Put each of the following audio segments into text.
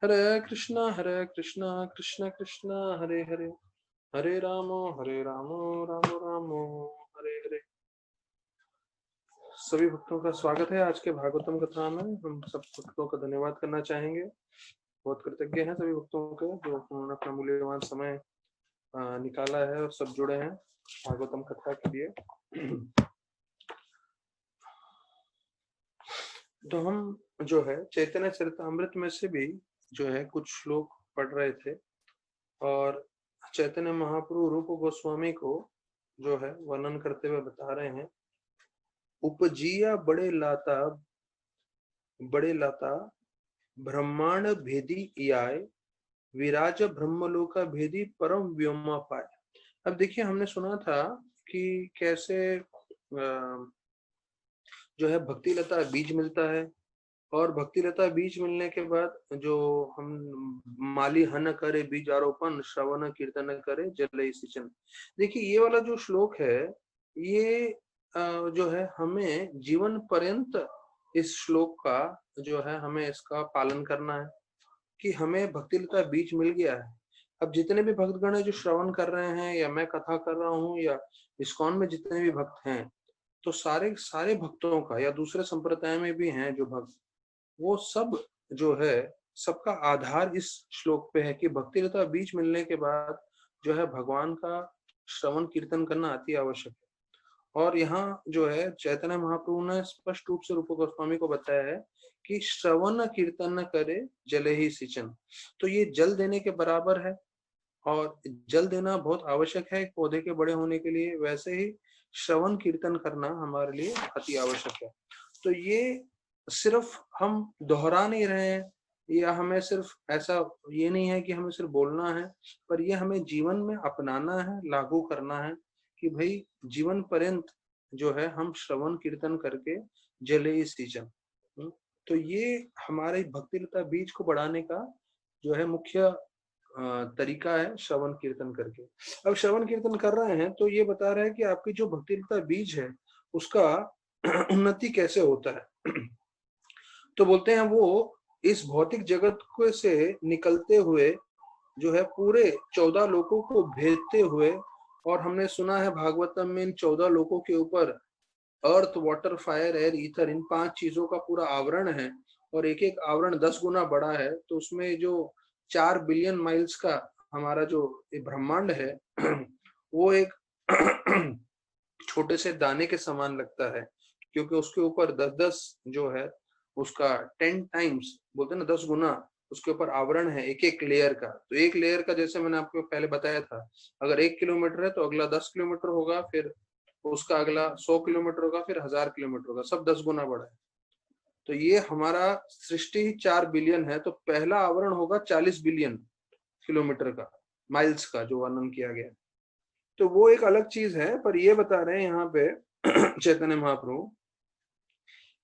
हरे कृष्णा कृष्ण कृष्ण हरे हरे, हरे रामो रामो रामो हरे हरे। सभी भक्तों का स्वागत है आज के भागवतम कथा में। हम सब भक्तों का धन्यवाद करना चाहेंगे। बहुत कृतज्ञ हैं सभी भक्तों के जो उन्होंने अपना मूल्यवान समय निकाला है और सब जुड़े हैं भागवतम कथा के लिए। तो हम जो है चैतन्य चरितामृत में से भी जो है कुछ श्लोक पढ़ रहे थे और चैतन्य महाप्रभु रूप गोस्वामी को जो है वर्णन करते हुए बता रहे हैं, उपजिया बड़े लाता ब्रह्मांड भेदी आय, विराज ब्रह्मलोका भेदी परम व्योमा पाए। अब देखिए, हमने सुना था कि कैसे जो है भक्ति लता बीज मिलता है और भक्ति लता बीज मिलने के बाद जो हम माली हन करे बीज आरोपण, श्रवण कीर्तन करे जल सिंचन। देखिए, ये वाला जो श्लोक है ये जो है हमें जीवन पर्यंत इस श्लोक का जो है हमें इसका पालन करना है कि हमें भक्ति लता बीज मिल गया है। अब जितने भी भक्तगण है जो श्रवण कर रहे हैं या मैं कथा कर रहा हूँ या इस्कॉन में जितने भी भक्त हैं, तो सारे सारे भक्तों का या दूसरे संप्रदाय में भी हैं जो भक्त, वो सब जो है सबका आधार इस श्लोक पे है कि भक्ति लता बीज मिलने के बाद जो है भगवान का श्रवण कीर्तन करना अति आवश्यक है। और यहाँ जो है चैतन्य महाप्रभु ने स्पष्ट रूप से रूप गोस्वामी को बताया है कि श्रवण कीर्तन करे जले ही सिंचन। तो ये जल देने के बराबर है और जल देना बहुत आवश्यक है पौधे के बड़े होने के लिए, वैसे ही श्रवण कीर्तन करना हमारे लिए अति आवश्यक है। तो ये सिर्फ हम दोहरा नहीं रहे हैं या हमें सिर्फ ऐसा ये नहीं है कि हमें सिर्फ बोलना है, पर ये हमें जीवन में अपनाना है, लागू करना है कि भाई जीवन पर्यंत जो है हम श्रवण कीर्तन करके जले सिंचन। तो ये हमारे भक्ति लता बीज को बढ़ाने का जो है मुख्य तरीका है श्रवण कीर्तन करके। अब श्रवण कीर्तन कर रहे हैं तो ये बता रहे हैं कि आपकी जो भक्ति लता बीज है उसका उन्नति कैसे होता है। तो बोलते हैं वो इस भौतिक जगत को से निकलते हुए जो है पूरे 14 लोकों को भेदते हुए, और हमने सुना है भागवतम में इन 14 लोकों के ऊपर earth water fire air ether, इन 5 चीजों का पूरा आवरण है और एक एक आवरण 10 गुना बड़ा है। तो उसमें जो 4 बिलियन माइल्स का हमारा जो ब्रह्मांड है वो एक छोटे से दाने के समान लगता है, क्योंकि उसके ऊपर 10-10 जो है उसका 10 टाइम्स बोलते हैं ना 10 गुना उसके ऊपर आवरण है एक एक लेयर का। तो एक लेयर का जैसे मैंने आपको पहले बताया था, अगर 1 किलोमीटर है तो अगला 10 किलोमीटर होगा, फिर उसका अगला 100 किलोमीटर होगा, फिर 1000 किलोमीटर होगा, सब 10 गुना बड़ा है। तो ये हमारा सृष्टि 4 बिलियन है, तो पहला आवरण होगा 40 बिलियन किलोमीटर का, माइल्स का जो वर्णन किया गया। तो वो एक अलग चीज है, पर ये बता रहे हैं यहाँ पे चैतन्य महाप्रभु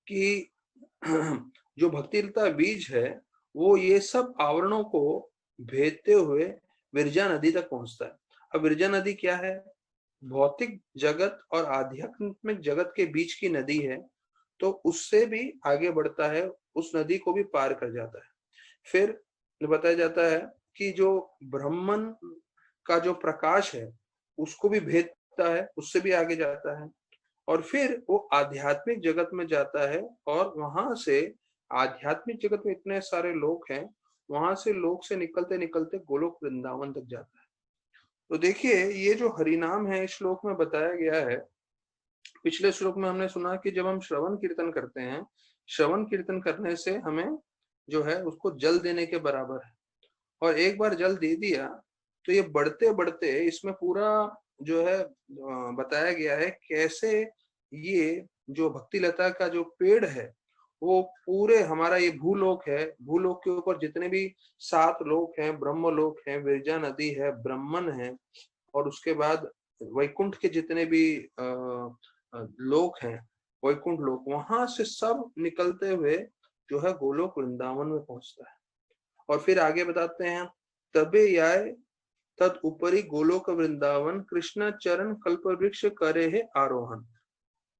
कि जो भक्ति लता बीज है वो ये सब आवरणों को भेदते हुए विरजा नदी तक पहुंचता है। अब विरजा नदी क्या है? भौतिक जगत और आध्यात्मिक जगत के बीच की नदी है, तो उससे भी आगे बढ़ता है, उस नदी को भी पार कर जाता है। फिर बताया जाता है कि जो ब्रह्मन का जो प्रकाश है उसको भी भेदता है, उससे भी आगे जाता है, और फिर वो आध्यात्मिक जगत में जाता है और वहां से आध्यात्मिक जगत में इतने सारे लोग हैं, वहां से लोग से निकलते निकलते गोलोक वृंदावन तक जाता है। तो देखिए, ये जो हरिनाम है इस श्लोक में बताया गया है। पिछले श्लोक में हमने सुना कि जब हम श्रवण कीर्तन करते हैं, श्रवण कीर्तन करने से हमें जो है उसको जल देने के बराबर है, और एक बार जल दे दिया तो ये बढ़ते बढ़ते इसमें पूरा जो है बताया गया है कैसे ये जो भक्ति लता का जो पेड़ है वो पूरे हमारा ये भूलोक है, भूलोक के ऊपर जितने भी 7 लोक हैं, ब्रह्म लोक है, विरजा नदी है, ब्रह्मन है, और उसके बाद वैकुंठ के जितने भी लोक हैं, वैकुंठ लोक, वहां से सब निकलते हुए जो है गोलोक वृंदावन में पहुंचता है। और फिर आगे बताते हैं, तबे याय तद ऊपरी गोलोक वृंदावन, कृष्ण चरण कल्प वृक्ष करे है आरोहण।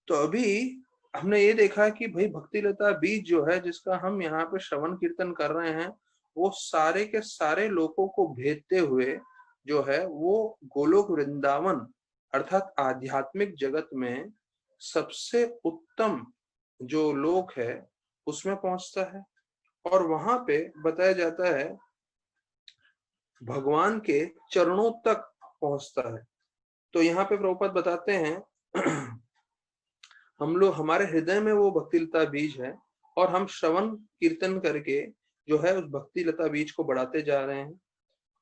तो अभी हमने ये देखा कि भाई भक्ति लता बीज जो है जिसका हम यहाँ पे श्रवण कीर्तन कर रहे हैं वो सारे के सारे लोगों को भेदते हुए जो है वो गोलोक वृंदावन अर्थात आध्यात्मिक जगत में सबसे उत्तम जो लोक है उसमें पहुंचता है। और वहां पे बताया जाता है भगवान के चरणों तक पहुंचता है। तो यहाँ पे प्रभुपाद बताते हैं हम लोग हमारे हृदय में वो भक्ति लता बीज है और हम श्रवण कीर्तन करके जो है उस भक्ति लता बीज को बढ़ाते जा रहे हैं।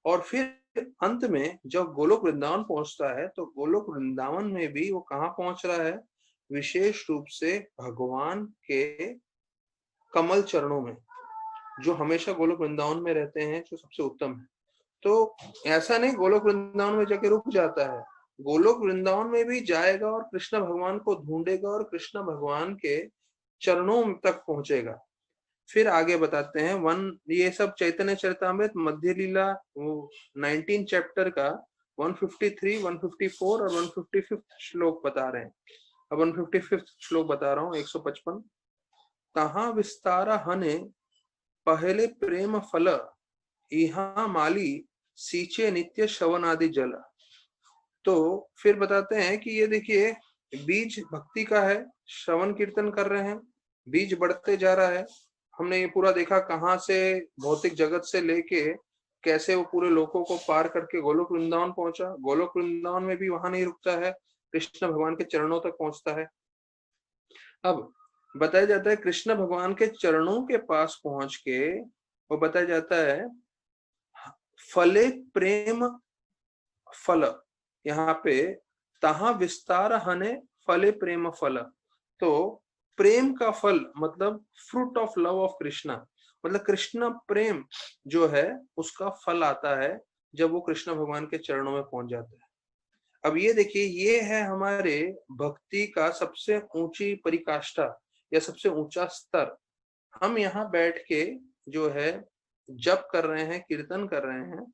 और फिर अंत में जब गोलोक वृंदावन पहुंचता है तो गोलोक वृंदावन में भी वो कहाँ पहुंच रहा है, विशेष रूप से भगवान के कमल चरणों में, जो हमेशा गोलोक वृंदावन में रहते हैं, जो सबसे उत्तम है। तो ऐसा नहीं गोलोक वृंदावन में जाके रुक जाता है, गोलोक वृंदावन में भी जाएगा और कृष्ण भगवान को ढूंढेगा और कृष्ण भगवान के चरणों तक पहुंचेगा। फिर आगे बताते हैं ये सब चैतन्य चरितामृत मध्य लीला 19 चैप्टर का 153, 154 और 155 श्लोक बता रहे हैं। अब 155 श्लोक बता रहा हूँ, 155। तहा विस्तारा हने पहले प्रेम फल, इहा माली सींचे नित्य श्रवण आदि जल। तो फिर बताते हैं कि ये देखिए बीज भक्ति का है, श्रवण कीर्तन कर रहे हैं, बीज बढ़ते जा रहा है। हमने ये पूरा देखा कहाँ से भौतिक जगत से लेके कैसे वो पूरे लोकों को पार करके गोलोक वृंदावन पहुंचा। गोलोक वृंदावन में भी वहां नहीं रुकता है, कृष्ण भगवान के चरणों तक पहुंचता है। अब बताया जाता है कृष्ण भगवान के चरणों के पास पहुंच के वो बताया जाता है फले प्रेम फल, यहाँ पे तहा विस्तार हने फले प्रेम फल। तो प्रेम का फल मतलब fruit of love of Krishna, मतलब कृष्ण प्रेम जो है उसका फल आता है जब वो कृष्ण भगवान के चरणों में पहुंच जाता है। अब ये देखिए ये है हमारे भक्ति का सबसे ऊंची परिकाष्ठा या सबसे ऊंचा स्तर। हम यहाँ बैठ के जो है जप कर रहे हैं, कीर्तन कर रहे हैं,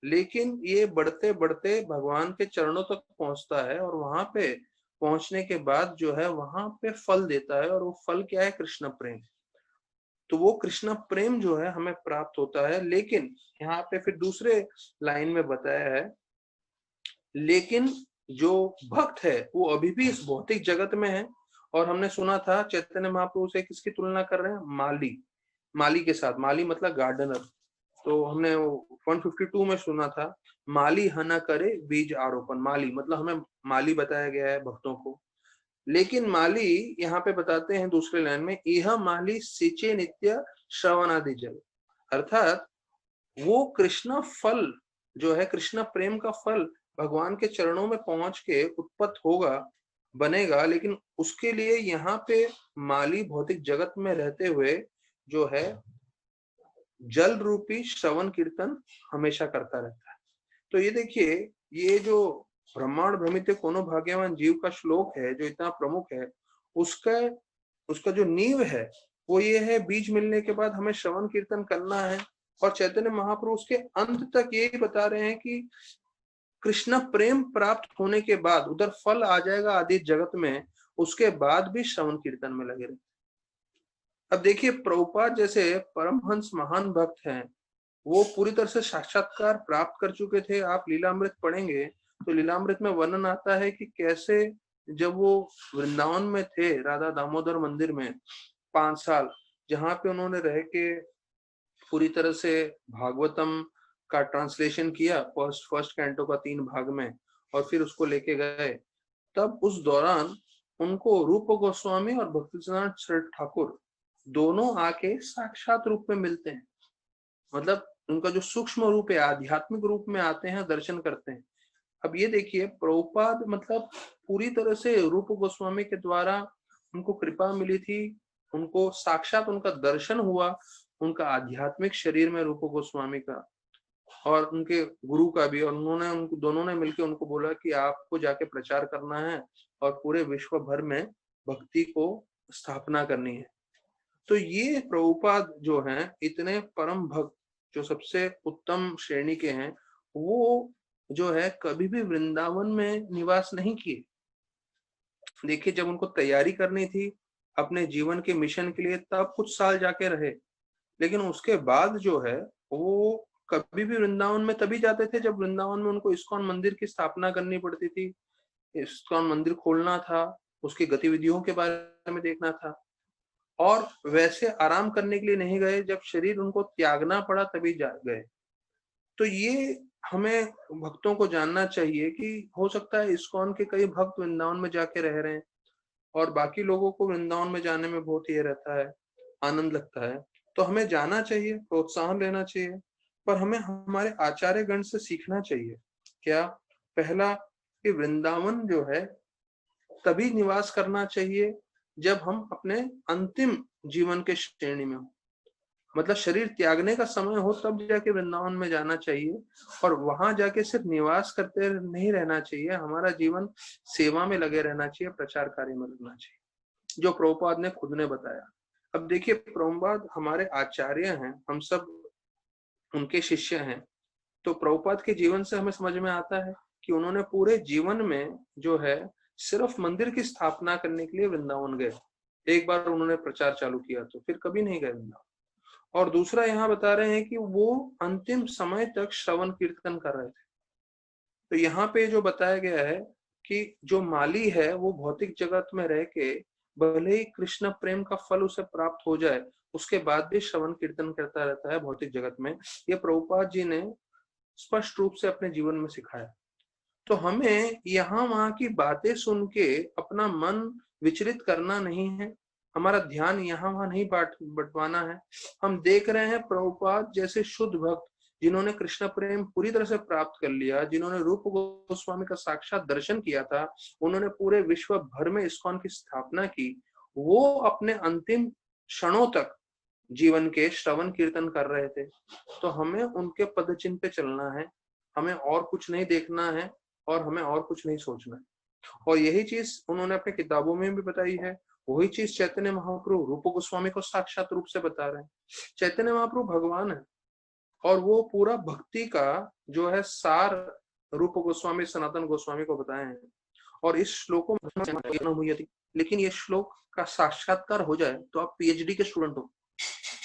लेकिन ये बढ़ते बढ़ते भगवान के चरणों तक पहुंचता है और वहां पे पहुंचने के बाद जो है वहां पे फल देता है। और वो फल क्या है, कृष्ण प्रेम। तो वो कृष्ण प्रेम जो है हमें प्राप्त होता है। लेकिन यहाँ पे फिर दूसरे लाइन में बताया है लेकिन जो भक्त है वो अभी भी इस भौतिक जगत में है। और हमने सुना था चैतन्य महाप्रभु से किसकी तुलना कर रहे हैं, माली के साथ। माली मतलब गार्डनर। तो हमने 152 में सुना था माली हना करे बीज आरोपण। माली मतलब हमें माली बताया गया है भक्तों को। लेकिन माली यहाँ पे बताते हैं दूसरे लाइन में यह माली सिंचे नित्य श्रवण आदि जल, अर्थात वो कृष्ण फल जो है कृष्ण प्रेम का फल भगवान के चरणों में पहुंच के उत्पत्त होगा, बनेगा। लेकिन उसके लिए यहाँ पे माली भौतिक जगत में रहते हुए जो है जल रूपी श्रवण कीर्तन हमेशा करता रहता है। तो ये देखिए ये जो ब्रह्मांड भ्रमित कोनो भाग्यवान जीव का श्लोक है जो इतना प्रमुख है, उसका जो नींव है वो ये है बीज मिलने के बाद हमें श्रवण कीर्तन करना है। और चैतन्य महाप्रभु उसके अंत तक यही बता रहे हैं कि कृष्ण प्रेम प्राप्त होने के बाद उधर फल आ जाएगा आदि जगत में, उसके बाद भी श्रवण कीर्तन में लगे रहे। अब देखिए प्रभुपाद जैसे परमहंस महान भक्त हैं, वो पूरी तरह से साक्षात्कार प्राप्त कर चुके थे। आप लीलामृत पढ़ेंगे तो लीलामृत में वर्णन आता है कि कैसे जब वो वृंदावन में थे राधा दामोदर मंदिर में 5 साल, जहाँ पे उन्होंने रह के पूरी तरह से भागवतम का ट्रांसलेशन किया फर्स्ट कैंटो का 3 भाग में, और फिर उसको लेके गए। तब उस दौरान उनको रूप गोस्वामी और भक्तिसिद्धांत ठाकुर दोनों आके साक्षात रूप में मिलते हैं। मतलब उनका जो सूक्ष्म रूप है आध्यात्मिक रूप में आते हैं, दर्शन करते हैं। अब ये देखिए प्रभुपाद मतलब पूरी तरह से रूप गोस्वामी के द्वारा उनको कृपा मिली थी, उनको साक्षात उनका दर्शन हुआ, उनका आध्यात्मिक शरीर में रूप गोस्वामी का और उनके गुरु का भी। और उन्होंने उनको दोनों ने मिलकर उनको बोला कि आपको जाके प्रचार करना है और पूरे विश्व भर में भक्ति को स्थापना करनी है। तो ये प्रभुपाद जो हैं इतने परम भक्त जो सबसे उत्तम श्रेणी के हैं, वो जो है कभी भी वृंदावन में निवास नहीं किए। देखिए जब उनको तैयारी करनी थी अपने जीवन के मिशन के लिए तब कुछ साल जाके रहे, लेकिन उसके बाद जो है वो कभी भी वृंदावन में तभी जाते थे जब वृंदावन में उनको इस्कॉन मंदिर की स्थापना करनी पड़ती थी, इस्कॉन मंदिर खोलना था, उसकी गतिविधियों के बारे में देखना था। और वैसे आराम करने के लिए नहीं गए, जब शरीर उनको त्यागना पड़ा तभी जा गए। तो ये हमें भक्तों को जानना चाहिए कि हो सकता है इस्कॉन के कई भक्त वृंदावन में जाके रह रहे हैं और बाकी लोगों को वृंदावन में जाने में बहुत ये रहता है, आनंद लगता है। तो हमें जाना चाहिए, प्रोत्साहन लेना चाहिए, पर हमें हमारे आचार्य गण से सीखना चाहिए। क्या? पहला कि वृंदावन जो है तभी निवास करना चाहिए जब हम अपने अंतिम जीवन के श्रेणी में हो, मतलब शरीर त्यागने का समय हो, तब जाके वृंदावन में जाना चाहिए। और वहां जाके सिर्फ निवास करते नहीं रहना चाहिए, हमारा जीवन सेवा में लगे रहना चाहिए, प्रचार कार्य में लगना चाहिए, जो प्रभुपाद ने खुद ने बताया। अब देखिए, प्रभुपाद हमारे आचार्य हैं, हम सब उनके शिष्य हैं। तो प्रभुपाद के जीवन से हमें समझ में आता है कि उन्होंने पूरे जीवन में जो है सिर्फ मंदिर की स्थापना करने के लिए वृंदावन गए। एक बार उन्होंने प्रचार चालू किया तो फिर कभी नहीं गए वृंदावन। और दूसरा यहाँ बता रहे हैं कि वो अंतिम समय तक श्रवण कीर्तन कर रहे थे। तो यहाँ पे जो बताया गया है कि जो माली है वो भौतिक जगत में रह के भले ही कृष्ण प्रेम का फल उसे प्राप्त हो जाए, उसके बाद भी श्रवण कीर्तन करता रहता है भौतिक जगत में। ये प्रभुपाद जी ने स्पष्ट रूप से अपने जीवन में सिखाया। तो हमें यहाँ वहां की बातें सुन के अपना मन विचलित करना नहीं है, हमारा ध्यान यहाँ वहां नहीं बंटवाना है। हम देख रहे हैं प्रभुपाद जैसे शुद्ध भक्त जिन्होंने कृष्ण प्रेम पूरी तरह से प्राप्त कर लिया, जिन्होंने रूप गोस्वामी का साक्षात दर्शन किया था, उन्होंने पूरे विश्व भर में इस्कॉन की स्थापना की, वो अपने अंतिम क्षणों तक जीवन के श्रवण कीर्तन कर रहे थे। तो हमें उनके पद चिन्ह पे चलना है, हमें और कुछ नहीं देखना है और हमें और कुछ नहीं सोचना है। और यही चीज उन्होंने अपनी किताबों में भी बताई है, वही चीज चैतन्य महाप्रभु रूप गोस्वामी को साक्षात रूप से बता रहे हैं। चैतन्य महाप्रभु भगवान है और वो पूरा भक्ति का जो है सार रूप गोस्वामी सनातन गोस्वामी को बताए हैं। और इस श्लोकों में हुई थी, लेकिन ये श्लोक का साक्षात्कार हो जाए तो आप पीएचडी के स्टूडेंट हो।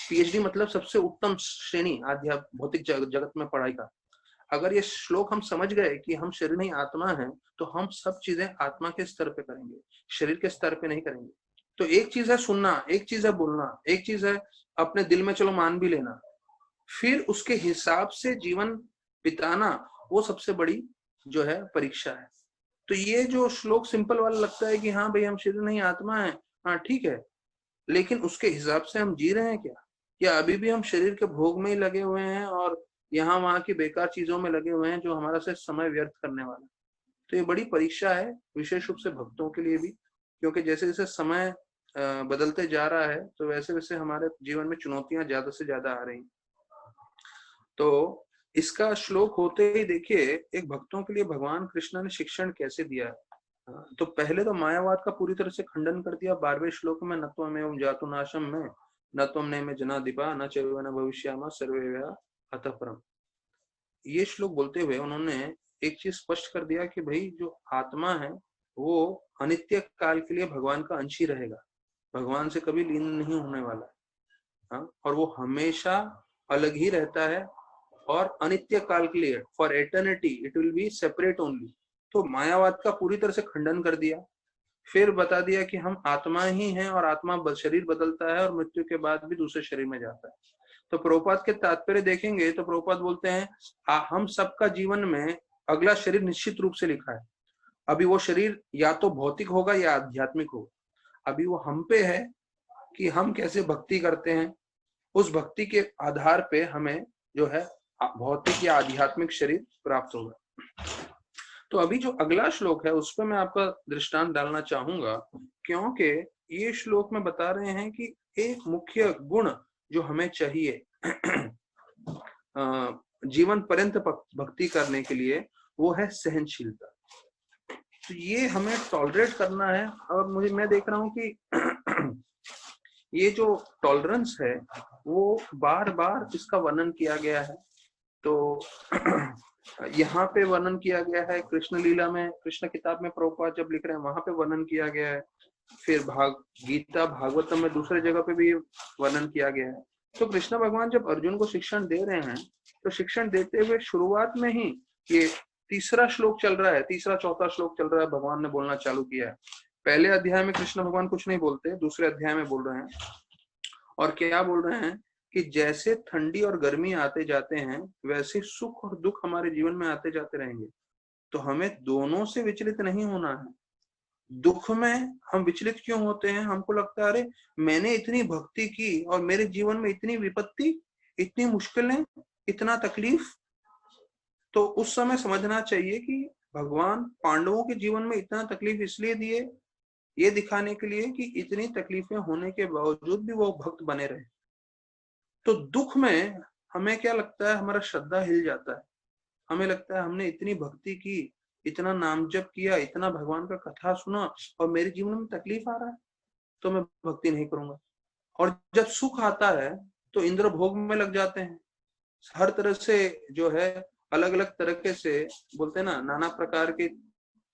पीएचडी मतलब सबसे उत्तम श्रेणी आध्यात्मिक भौतिक जगत में पढ़ाई का। अगर ये श्लोक हम समझ गए कि हम शरीर नहीं आत्मा है, तो हम सब चीजें आत्मा के स्तर पे करेंगे, शरीर के स्तर पे नहीं करेंगे। तो एक चीज है सुनना, एक चीज है बोलना, एक चीज है अपने दिल में चलो मान भी लेना, फिर उसके हिसाब से जीवन बिताना, वो सबसे बड़ी जो है परीक्षा है। तो ये जो श्लोक सिंपल वाला लगता है कि हाँ भाई हम शरीर नहीं आत्मा है, हाँ ठीक है, लेकिन उसके हिसाब से हम जी रहे हैं क्या? या अभी भी हम शरीर के भोग में ही लगे हुए हैं और यहाँ वहां की बेकार चीजों में लगे हुए हैं जो हमारा से समय व्यर्थ करने वाला है? तो ये बड़ी परीक्षा है, विशेष रूप से भक्तों के लिए भी, क्योंकि जैसे जैसे समय बदलते जा रहा है तो वैसे वैसे हमारे जीवन में चुनौतियां ज्यादा से ज्यादा आ रही। तो इसका श्लोक होते ही देखिए एक भक्तों के लिए भगवान कृष्ण ने शिक्षण कैसे दिया है। तो पहले तो मायावाद का पूरी तरह से खंडन कर दिया 12वें श्लोक में, न त्वमेवं जातु नाशम में न त्वं नैमे जनाधिपा न चैव न भविष्यामः सर्वे अतः परम। ये श्लोक बोलते हुए उन्होंने एक चीज स्पष्ट कर दिया कि भाई जो आत्मा है वो अनित्य काल के लिए भगवान का अंश ही रहेगा, भगवान से कभी लीन नहीं होने वाला है। और वो हमेशा अलग ही रहता है और अनित्य काल के लिए for eternity it will be separate only. तो मायावाद का पूरी तरह से खंडन कर दिया, फिर बता दिया कि हम आत्मा ही हैं और आत्मा शरीर बदलता है और मृत्यु के बाद भी दूसरे शरीर में जाता है। तो प्रभुपाद के तात्पर्य देखेंगे तो प्रभुपाद बोलते हैं हम सबका जीवन में अगला शरीर निश्चित रूप से लिखा है। अभी वो शरीर या तो भौतिक होगा या आध्यात्मिक होगा। अभी वो हम पे है कि हम कैसे भक्ति करते हैं, उस भक्ति के आधार पे हमें जो है भौतिक या आध्यात्मिक शरीर प्राप्त होगा। तो अभी जो अगला श्लोक है उस पर मैं आपका दृष्टांत डालना चाहूंगा, क्योंकि ये श्लोक में बता रहे हैं कि एक मुख्य गुण जो हमें चाहिए जीवन पर्यंत भक्ति करने के लिए, वो है सहनशीलता। तो ये हमें टॉलरेट करना है। और मैं देख रहा हूं कि ये जो टॉलरेंस है वो बार बार इसका वर्णन किया गया है। तो यहाँ पे वर्णन किया गया है कृष्ण लीला में, कृष्ण किताब में प्रभुपाद जब लिख रहे हैं वहां पे वर्णन किया गया है, फिर गीता भागवतम में दूसरे जगह पे भी वर्णन किया गया है। तो कृष्ण भगवान जब अर्जुन को शिक्षण दे रहे हैं तो शिक्षण देते हुए शुरुआत में ही ये तीसरा श्लोक चल रहा है, तीसरा चौथा श्लोक चल रहा है, भगवान ने बोलना चालू किया है। पहले अध्याय में कृष्ण भगवान कुछ नहीं बोलते, दूसरे अध्याय में बोल रहे हैं। और क्या बोल रहे हैं कि जैसे ठंडी और गर्मी आते जाते हैं वैसे सुख और दुख हमारे जीवन में आते जाते रहेंगे, तो हमें दोनों से विचलित नहीं होना है। दुख में हम विचलित क्यों होते हैं? हमको लगता है अरे मैंने इतनी भक्ति की और मेरे जीवन में इतनी विपत्ति, इतनी मुश्किलें, इतना तकलीफ। तो उस समय समझना चाहिए कि भगवान पांडवों के जीवन में इतना तकलीफ इसलिए दिए, ये दिखाने के लिए कि इतनी तकलीफें होने के बावजूद भी वो भक्त बने रहे। तो दुख में हमें क्या लगता है, हमारा श्रद्धा हिल जाता है। हमें लगता है हमने इतनी भक्ति की, इतना नाम जप किया, इतना भगवान का कथा सुना और मेरे जीवन में तकलीफ आ रहा है तो मैं भक्ति नहीं करूंगा। और जब सुख आता है तो इंद्र भोग में लग जाते हैं, हर तरह से जो है अलग अलग तरीके से बोलते हैं ना, नाना प्रकार की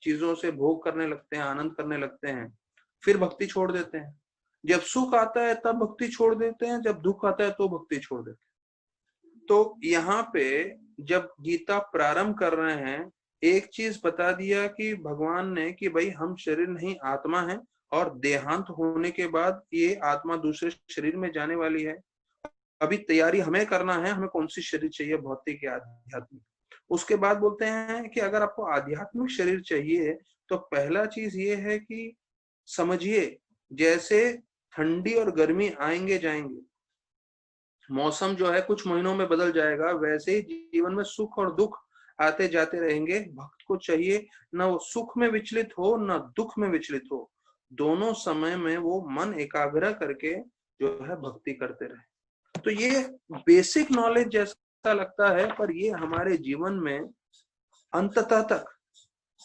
चीजों से भोग करने लगते हैं, आनंद करने लगते हैं, फिर भक्ति छोड़ देते हैं। जब सुख आता है तब भक्ति छोड़ देते हैं, जब दुख आता है तो भक्ति छोड़ देते हैं। तो यहाँ पे जब गीता प्रारंभ कर रहे हैं, एक चीज बता दिया कि भगवान ने कि भाई हम शरीर नहीं आत्मा है और देहांत होने के बाद ये आत्मा दूसरे शरीर में जाने वाली है। अभी तैयारी हमें करना है, हमें कौन सी शरीर चाहिए, भौतिक या आध्यात्मिक। उसके बाद बोलते हैं कि अगर आपको आध्यात्मिक शरीर चाहिए तो पहला चीज ये है कि समझिए जैसे ठंडी और गर्मी आएंगे जाएंगे, मौसम जो है कुछ महीनों में बदल जाएगा, वैसे ही जीवन में सुख और दुख आते जाते रहेंगे। भक्त को चाहिए न वो सुख में विचलित हो न दुख में विचलित हो, दोनों समय में वो मन एकाग्र करके जो है भक्ति करते रहे। तो ये बेसिक नॉलेज जैसा लगता है, पर ये हमारे जीवन में अंततः तक,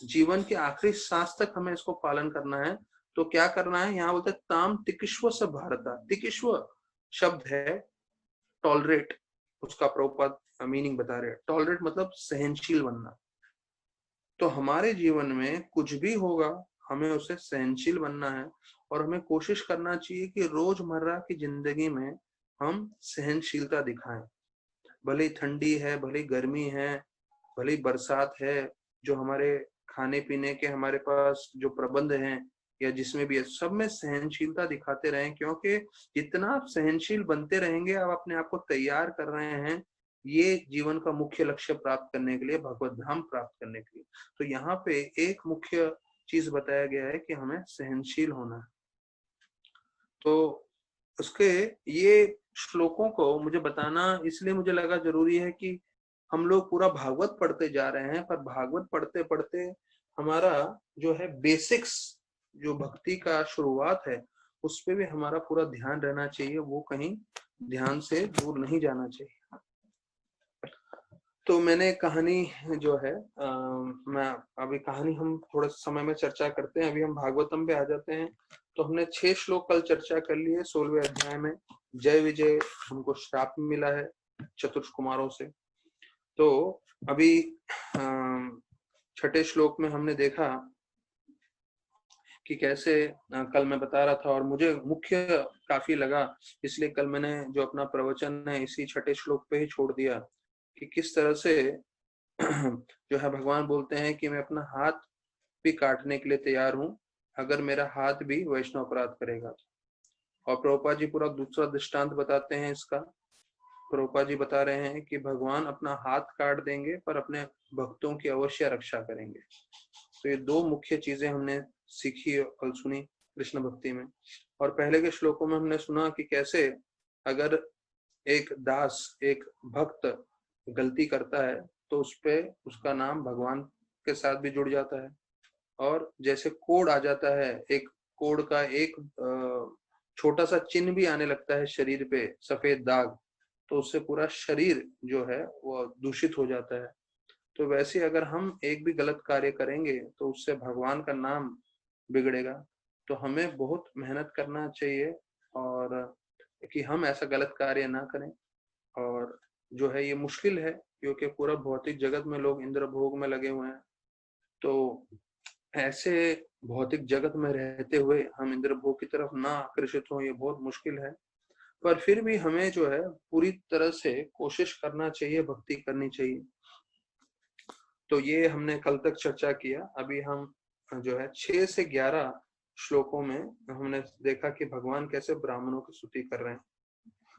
जीवन के आखिरी सांस तक हमें इसको पालन करना है। तो क्या करना है, यहाँ बोलते ताम तिकिश्व से भारता। तिकिश्व शब्द है टॉलरेट, उसका प्रभुपाद मीनिंग बता रहे हैं। टॉलरेट मतलब सहनशील बनना। तो हमारे जीवन में कुछ भी होगा हमें उसे सहनशील बनना है और हमें कोशिश करना चाहिए कि रोजमर्रा की जिंदगी में हम सहनशीलता दिखाएं। भले ही ठंडी है, भले ही गर्मी है, भले ही बरसात है, जो हमारे खाने पीने के हमारे पास जो प्रबंध हैं या जिसमें भी है, सब में सहनशीलता दिखाते रहें। क्योंकि जितना आप सहनशील बनते रहेंगे, आप अपने आप को तैयार कर रहे हैं ये जीवन का मुख्य लक्ष्य प्राप्त करने के लिए, भगवत धाम प्राप्त करने के लिए। तो यहाँ पे एक मुख्य चीज बताया गया है कि हमें सहनशील होना है। तो उसके ये श्लोकों को मुझे बताना इसलिए मुझे लगा जरूरी है कि हम लोग पूरा भागवत पढ़ते जा रहे हैं, पर भागवत पढ़ते पढ़ते हमारा जो है बेसिक्स, जो भक्ति का शुरुआत है, उस पे भी हमारा पूरा ध्यान रहना चाहिए, वो कहीं ध्यान से दूर नहीं जाना चाहिए। तो मैंने कहानी जो है मैं अभी कहानी हम थोड़े समय में चर्चा करते हैं, अभी हम भागवतम पे आ जाते हैं। तो हमने 6 श्लोक कल चर्चा कर लिए 16वें अध्याय में। जय विजय हमको श्राप मिला है चतुर्थ कुमारों से। तो अभी 6ठे श्लोक में हमने देखा कि कैसे कल मैं बता रहा था और मुझे मुख्य काफी लगा, इसलिए कल मैंने जो अपना प्रवचन है इसी 6ठे श्लोक पे ही छोड़ दिया कि किस तरह से जो है भगवान बोलते हैं कि मैं अपना हाथ भी काटने के लिए तैयार हूं अगर मेरा हाथ भी वैष्णव अपराध करेगा। और प्रभुपाद जी पूरा दूसरा दृष्टांत बताते हैं इसका। प्रभुपाद जी बता रहे हैं कि भगवान अपना हाथ काट देंगे पर अपने भक्तों की अवश्य रक्षा करेंगे। तो ये दो मुख्य चीजें हमने सीखी और कल सुनी कृष्ण भक्ति में। और पहले के श्लोकों में हमने सुना कि कैसे अगर एक दास, एक भक्त गलती करता है तो उस पे उसका नाम भगवान के साथ भी जुड़ जाता है। और जैसे कोड़ आ जाता है, एक कोड़ का एक छोटा सा चिन्ह भी आने लगता है शरीर पे, सफेद दाग, तो उससे पूरा शरीर जो है वो दूषित हो जाता है। तो वैसे अगर हम एक भी गलत कार्य करेंगे तो उससे भगवान का नाम बिगड़ेगा। तो हमें बहुत मेहनत करना चाहिए और कि हम ऐसा गलत कार्य ना करें। और जो है ये मुश्किल है क्योंकि पूरा भौतिक जगत में लोग इंद्र भोग में लगे हुए हैं। तो ऐसे भौतिक जगत में रहते हुए हम इंद्र भोग की तरफ ना आकर्षित हों, ये बहुत मुश्किल है। पर फिर भी हमें जो है पूरी तरह से कोशिश करना चाहिए, भक्ति करनी चाहिए। तो ये हमने कल तक चर्चा किया। अभी हम जो है 6 से 11 श्लोकों में हमने देखा कि भगवान कैसे ब्राह्मणों की स्तुति कर रहे हैं।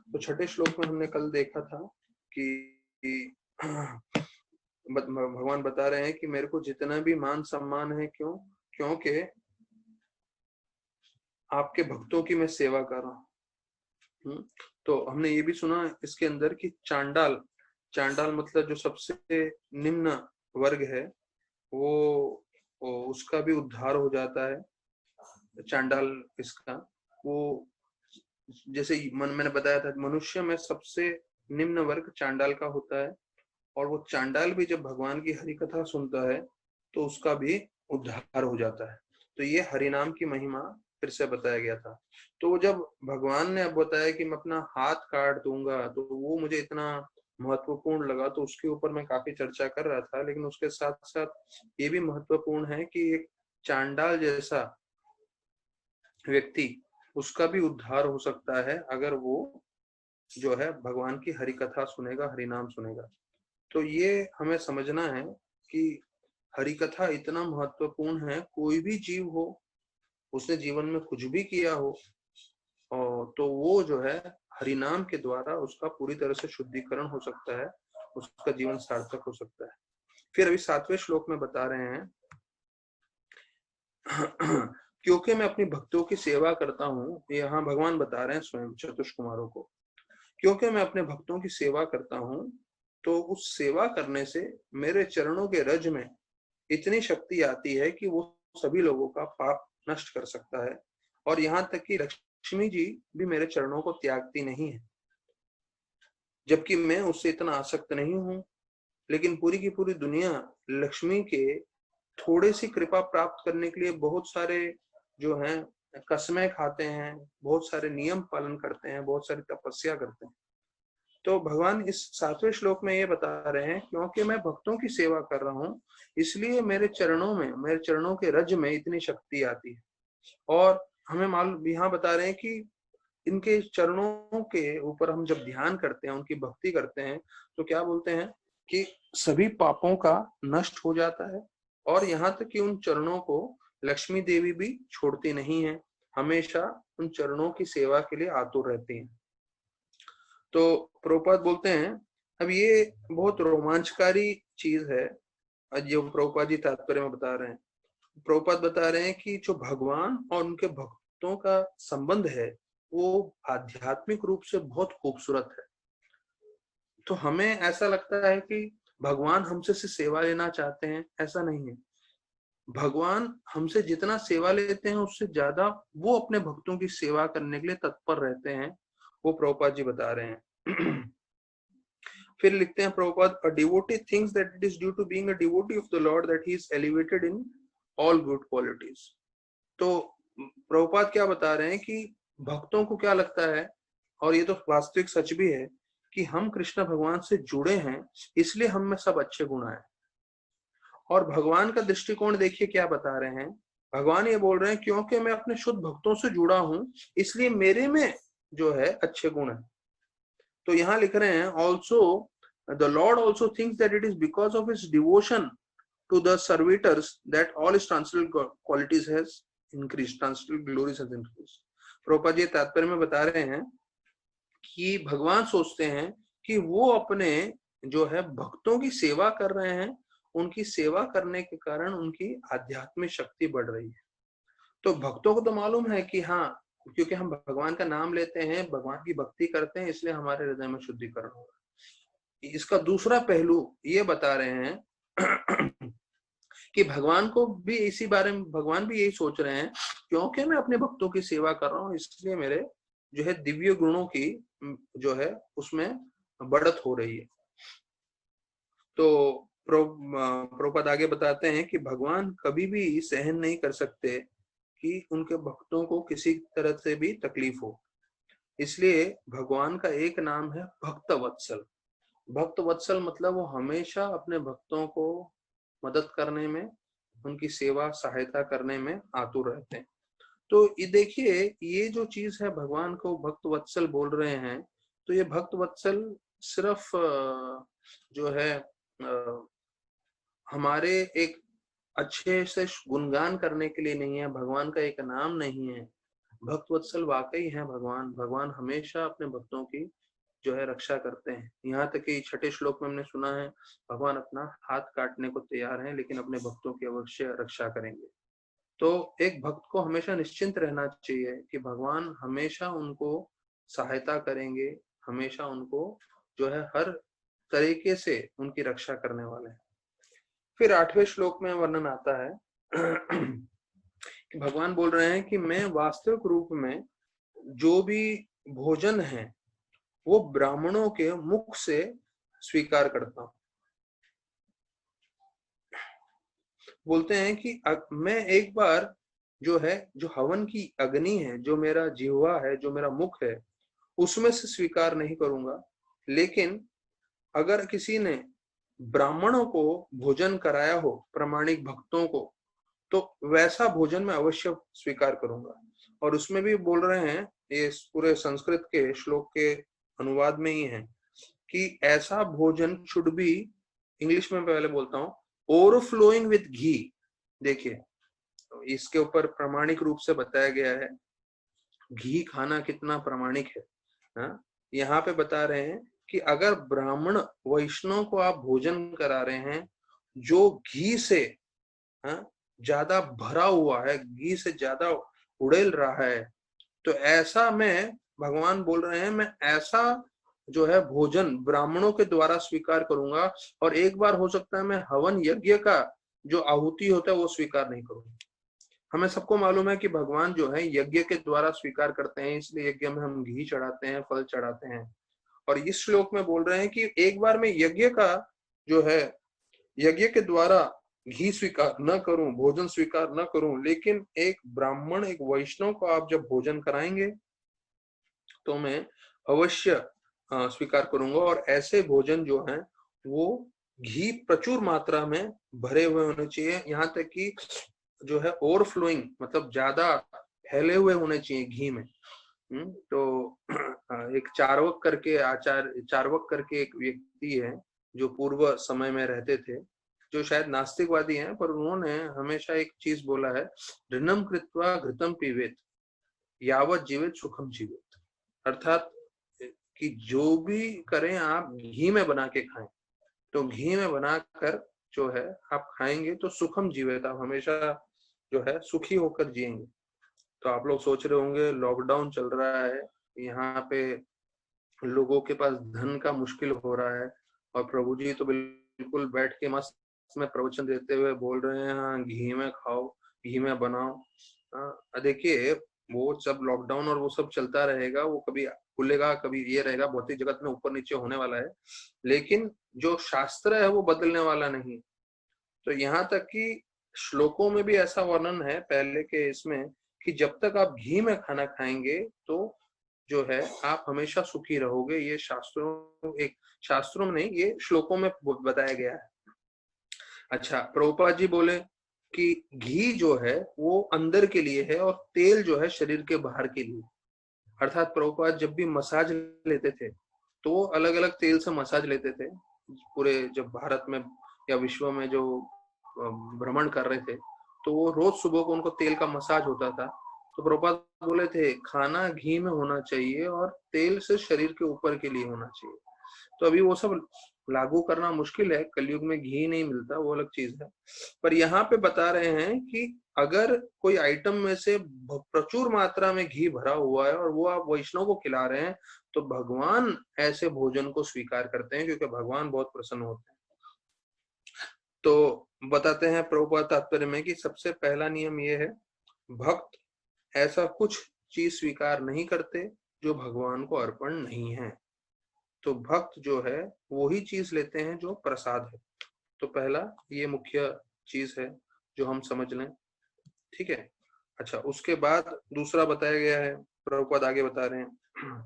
तो छठे श्लोक में हमने कल देखा था कि भगवान बता रहे हैं कि मेरे को जितना भी मान सम्मान है, क्योंकि आपके भक्तों की मैं सेवा कर रहा हूँ। तो हमने ये भी सुना इसके अंदर कि चांडाल मतलब जो सबसे निम्न वर्ग है, वो उसका भी उद्धार हो जाता है। चांडाल इसका वो, जैसे मैंने बताया था, मनुष्य में सबसे निम्न वर्ग चांडाल का होता है, और वो चांडाल भी जब भगवान की हरि कथा सुनता है तो उसका भी उद्धार हो जाता है। तो ये हरिनाम की महिमा फिर से बताया गया था। तो जब भगवान ने अब बताया कि मैं अपना हाथ काट दूंगा, तो वो मुझे इतना महत्वपूर्ण लगा, तो उसके ऊपर मैं काफी चर्चा कर रहा था। लेकिन उसके साथ साथ ये भी महत्वपूर्ण है कि एक चांडाल जैसा व्यक्ति, उसका भी उद्धार हो सकता है अगर वो जो है भगवान की हरि कथा सुनेगा, हरि नाम सुनेगा। तो ये हमें समझना है कि हरि कथा इतना महत्वपूर्ण है। कोई भी जीव हो, उसने जीवन में कुछ भी किया हो, और तो वो जो है हरि नाम के द्वारा उसका पूरी तरह से शुद्धिकरण हो सकता है, उसका जीवन सार्थक हो सकता है। फिर अभी 7वें श्लोक में बता रहे हैं क्योंकि मैं अपनी भक्तों की सेवा करता हूँ। यहाँ भगवान बता रहे हैं स्वयं चतुष्क कुमारों को, क्योंकि मैं अपने भक्तों की सेवा करता हूँ, तो उस सेवा करने से मेरे चरणों के रज में इतनी शक्ति आती है कि वो सभी लोगों का पाप नष्ट कर सकता है। और यहाँ तक कि लक्ष्मी जी भी मेरे चरणों को त्यागती नहीं है, जबकि मैं उससे इतना आसक्त नहीं हूँ। लेकिन पूरी की पूरी दुनिया लक्ष्मी के थोड़ी सी कृपा प्राप्त करने के लिए बहुत सारे जो हैं कसमें खाते हैं, बहुत सारे नियम पालन करते हैं, बहुत सारी तपस्या करते हैं। तो भगवान इस 7वें श्लोक में ये बता रहे हैं, क्योंकि मैं भक्तों की सेवा कर रहा हूँ, इसलिए मेरे चरणों के रज में इतनी शक्ति आती है। और हमें मालूम यहाँ बता रहे हैं कि इनके चरणों के ऊपर हम जब ध्यान करते हैं, उनकी भक्ति करते हैं, तो क्या बोलते हैं कि सभी पापों का नष्ट हो जाता है। और यहाँ तक कि उन चरणों को लक्ष्मी देवी भी छोड़ती नहीं है, हमेशा उन चरणों की सेवा के लिए आतुर रहती हैं। तो प्रभुपाद बोलते हैं, अब ये बहुत रोमांचकारी चीज है जो प्रभुपाद जी तात्पर्य में बता रहे हैं। प्रभुपाद बता रहे हैं कि जो भगवान और उनके भक्तों का संबंध है, वो आध्यात्मिक रूप से बहुत खूबसूरत है। तो हमें ऐसा लगता है कि भगवान हमसे से सेवा लेना चाहते हैं, ऐसा नहीं है। भगवान हमसे जितना सेवा लेते हैं, उससे ज्यादा वो अपने भक्तों की सेवा करने के लिए तत्पर रहते हैं, वो प्रभुपाद जी बता रहे हैं। फिर लिखते हैं Prabhupada, a devotee thinks that it is due to being a devotee of the Lord that he is elevated in all good qualities. तो प्रभुपाद क्या बता रहे हैं कि भक्तों को क्या लगता है, और ये तो वास्तविक सच भी है, कि हम कृष्ण भगवान से जुड़े हैं, इसलिए हम में सब अच्छे गुण हैं। और भगवान का दृष्टिकोण देखिए क्या बता रहे हैं। भगवान ये बोल रहे हैं, क्योंकि मैं अपने शुद्ध भक्तों से जुड़ा हूं, इसलिए मेरे में जो है अच्छे गुण है। तो यहाँ लिख रहे हैं, also the Lord also thinks that it is because of his devotion to the servitors that all his transcendental qualities has increased, transcendental glories has increased. Prabhupada ji तात्पर्य में बता रहे हैं कि भगवान सोचते हैं कि वो अपने जो है भक्तों की सेवा कर रहे हैं, उनकी सेवा करने के कारण उनकी आध्यात्मिक शक्ति बढ़ रही है। तो भक्तों को तो मालूम है कि हाँ, क्योंकि हम भगवान का नाम लेते हैं, भगवान की भक्ति करते हैं, इसलिए हमारे हृदय में शुद्धिकरण होगा। इसका दूसरा पहलू ये बता रहे हैं कि भगवान को भी इसी बारे में, भगवान भी यही सोच रहे हैं, क्योंकि मैं अपने भक्तों की सेवा कर रहा हूँ, इसलिए मेरे जो है दिव्य गुणों की जो है उसमें बढ़त हो रही है। तो प्रभुपाद आगे बताते हैं कि भगवान कभी भी सहन नहीं कर सकते कि उनके भक्तों को किसी तरह से भी तकलीफ हो, इसलिए भगवान का एक नाम है भक्त वत्सल। भक्त वत्सल मतलब वो हमेशा अपने भक्तों को मदद करने में, उनकी सेवा सहायता करने में आतुर रहते हैं। तो ये देखिए, ये जो चीज है, भगवान को भक्त वत्सल बोल रहे हैं, तो ये भक्त वत्सल सिर्फ जो है हमारे एक अच्छे से गुणगान करने के लिए नहीं है, भगवान का एक नाम नहीं है। भक्त वत्सल वाकई है भगवान। भगवान हमेशा अपने भक्तों की जो है रक्षा करते हैं। यहाँ तक कि छठे श्लोक में हमने सुना है, भगवान अपना हाथ काटने को तैयार हैं, लेकिन अपने भक्तों की अवश्य रक्षा करेंगे। तो एक भक्त को हमेशा निश्चिंत रहना चाहिए कि भगवान हमेशा उनको सहायता करेंगे, हमेशा उनको जो है हर तरीके से उनकी रक्षा करने वाले हैं। फिर 8वें श्लोक में वर्णन आता है कि भगवान बोल रहे हैं कि मैं वास्तविक रूप में जो भी भोजन है वो ब्राह्मणों के मुख से स्वीकार करता हूं। बोलते हैं कि मैं एक बार जो है, जो हवन की अग्नि है, जो मेरा जिह्वा है, जो मेरा मुख है, उसमें से स्वीकार नहीं करूंगा। लेकिन अगर किसी ने ब्राह्मणों को भोजन कराया हो, प्रामाणिक भक्तों को, तो वैसा भोजन मैं अवश्य स्वीकार करूंगा। और उसमें भी बोल रहे हैं, ये पूरे संस्कृत के श्लोक के अनुवाद में ही है कि ऐसा भोजन शुड बी, इंग्लिश में पहले बोलता हूं, ओवरफ्लोइंग विथ घी। देखिए, इसके ऊपर प्रामाणिक रूप से बताया गया है घी खाना कितना प्रामाणिक है। हाँ? यहाँ पे बता रहे हैं कि अगर ब्राह्मण वैष्णव को आप भोजन करा रहे हैं जो घी से ज्यादा भरा हुआ है, घी से ज्यादा उड़ेल रहा है, तो ऐसा मैं, भगवान बोल रहे हैं, मैं ऐसा जो है भोजन ब्राह्मणों के द्वारा स्वीकार करूंगा। और एक बार हो सकता है मैं हवन यज्ञ का जो आहुति होता है वो स्वीकार नहीं करूंगा। हमें सबको मालूम है कि भगवान जो है यज्ञ के द्वारा स्वीकार करते हैं, इसलिए यज्ञ में हम घी चढ़ाते हैं, फल चढ़ाते हैं। और इस श्लोक में बोल रहे हैं कि एक बार मैं यज्ञ का जो है, यज्ञ के द्वारा घी स्वीकार न करूं, भोजन स्वीकार न करूं, लेकिन एक ब्राह्मण, एक वैष्णव को आप जब भोजन कराएंगे तो मैं अवश्य स्वीकार करूंगा। और ऐसे भोजन जो है वो घी प्रचुर मात्रा में भरे हुए होने चाहिए, यहाँ तक कि जो है ओवरफ्लोइंग, मतलब ज्यादा फैले हुए होने चाहिए घी में। तो एक चार्वक करके आचार्य, चार्वक करके एक व्यक्ति है जो पूर्व समय में रहते थे, जो शायद नास्तिकवादी हैं, पर उन्होंने हमेशा एक चीज बोला है, ऋणम कृत्वा घृतम पीवेत यावत जीवित सुखम जीवित। अर्थात कि जो भी करें आप घी में बना के खाएं। तो घी में बनाकर जो है आप खाएंगे तो सुखम जीवित, आप हमेशा जो है सुखी होकर जिएंगे। तो आप लोग सोच रहे होंगे लॉकडाउन चल रहा है, यहाँ पे लोगों के पास धन का मुश्किल हो रहा है, और प्रभु जी तो बिल्कुल बैठ के मस्त में प्रवचन देते हुए बोल रहे हैं, हाँ घी में खाओ, घी में बनाओ। देखिए, वो सब लॉकडाउन और वो सब चलता रहेगा, वो कभी खुलेगा, कभी ये रहेगा, भौतिक जगत में ऊपर नीचे होने वाला है, लेकिन जो शास्त्र है वो बदलने वाला नहीं। तो यहाँ तक कि श्लोकों में भी ऐसा वर्णन है पहले के इसमें कि जब तक आप घी में खाना खाएंगे तो जो है आप हमेशा सुखी रहोगे। ये शास्त्रों में नहीं, ये श्लोकों में बताया गया है। अच्छा, प्रभुपाद जी बोले कि घी जो है वो अंदर के लिए है और तेल जो है शरीर के बाहर के लिए। अर्थात प्रभुपाद जब भी मसाज लेते थे तो वो अलग अलग तेल से मसाज लेते थे। पूरे जब भारत में या विश्व में जो भ्रमण कर रहे थे तो वो रोज सुबह को उनको तेल का मसाज होता था। तो प्रभुपाद बोले थे खाना घी में होना चाहिए और तेल से शरीर के ऊपर के लिए होना चाहिए। तो अभी वो सब लागू करना मुश्किल है, कलयुग में घी नहीं मिलता, वो अलग चीज है। पर यहाँ पे बता रहे हैं कि अगर कोई आइटम में से प्रचुर मात्रा में घी भरा हुआ है और वो आप वैष्णव को खिला रहे हैं, तो भगवान ऐसे भोजन को स्वीकार करते हैं, क्योंकि भगवान बहुत प्रसन्न होते हैं। तो बताते हैं प्रभुपाद तात्पर्य में कि सबसे पहला नियम ये है, भक्त ऐसा कुछ चीज स्वीकार नहीं करते जो भगवान को अर्पण नहीं है। तो भक्त जो है वही चीज लेते हैं जो प्रसाद है। तो पहला ये मुख्य चीज है जो हम समझ लें, ठीक है। अच्छा, उसके बाद दूसरा बताया गया है, प्रभुपाद आगे बता रहे हैं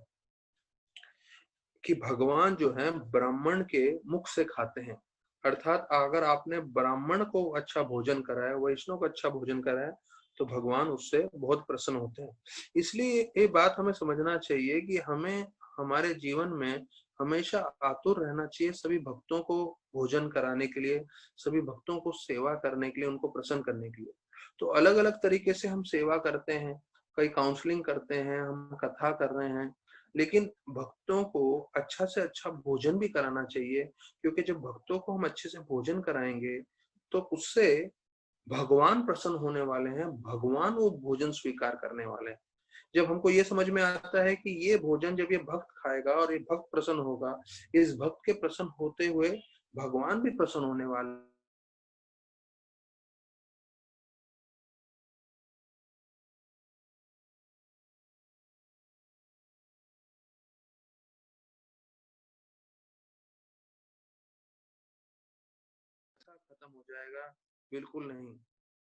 कि भगवान जो है ब्राह्मण के मुख से खाते हैं। अर्थात अगर आपने ब्राह्मण को अच्छा भोजन कराया, वैष्णव को अच्छा भोजन कराया, तो भगवान उससे बहुत प्रसन्न होते हैं। इसलिए ये बात हमें समझना चाहिए कि हमें हमारे जीवन में हमेशा आतुर रहना चाहिए सभी भक्तों को भोजन कराने के लिए, सभी भक्तों को सेवा करने के लिए, उनको प्रसन्न करने के लिए। तो अलग अलग तरीके से हम सेवा करते हैं, कई काउंसलिंग करते हैं, हम कथा कर रहे हैं, लेकिन भक्तों को अच्छा से अच्छा भोजन भी कराना चाहिए, क्योंकि जब भक्तों को हम अच्छे से भोजन कराएंगे तो उससे भगवान प्रसन्न होने वाले हैं, भगवान वो भोजन स्वीकार करने वाले हैं। जब हमको ये समझ में आता है कि ये भोजन जब ये भक्त खाएगा और ये भक्त प्रसन्न होगा, इस भक्त के प्रसन्न होते हुए भगवान भी प्रसन्न होने वाले खत्म हो जाएगा। बिल्कुल नहीं।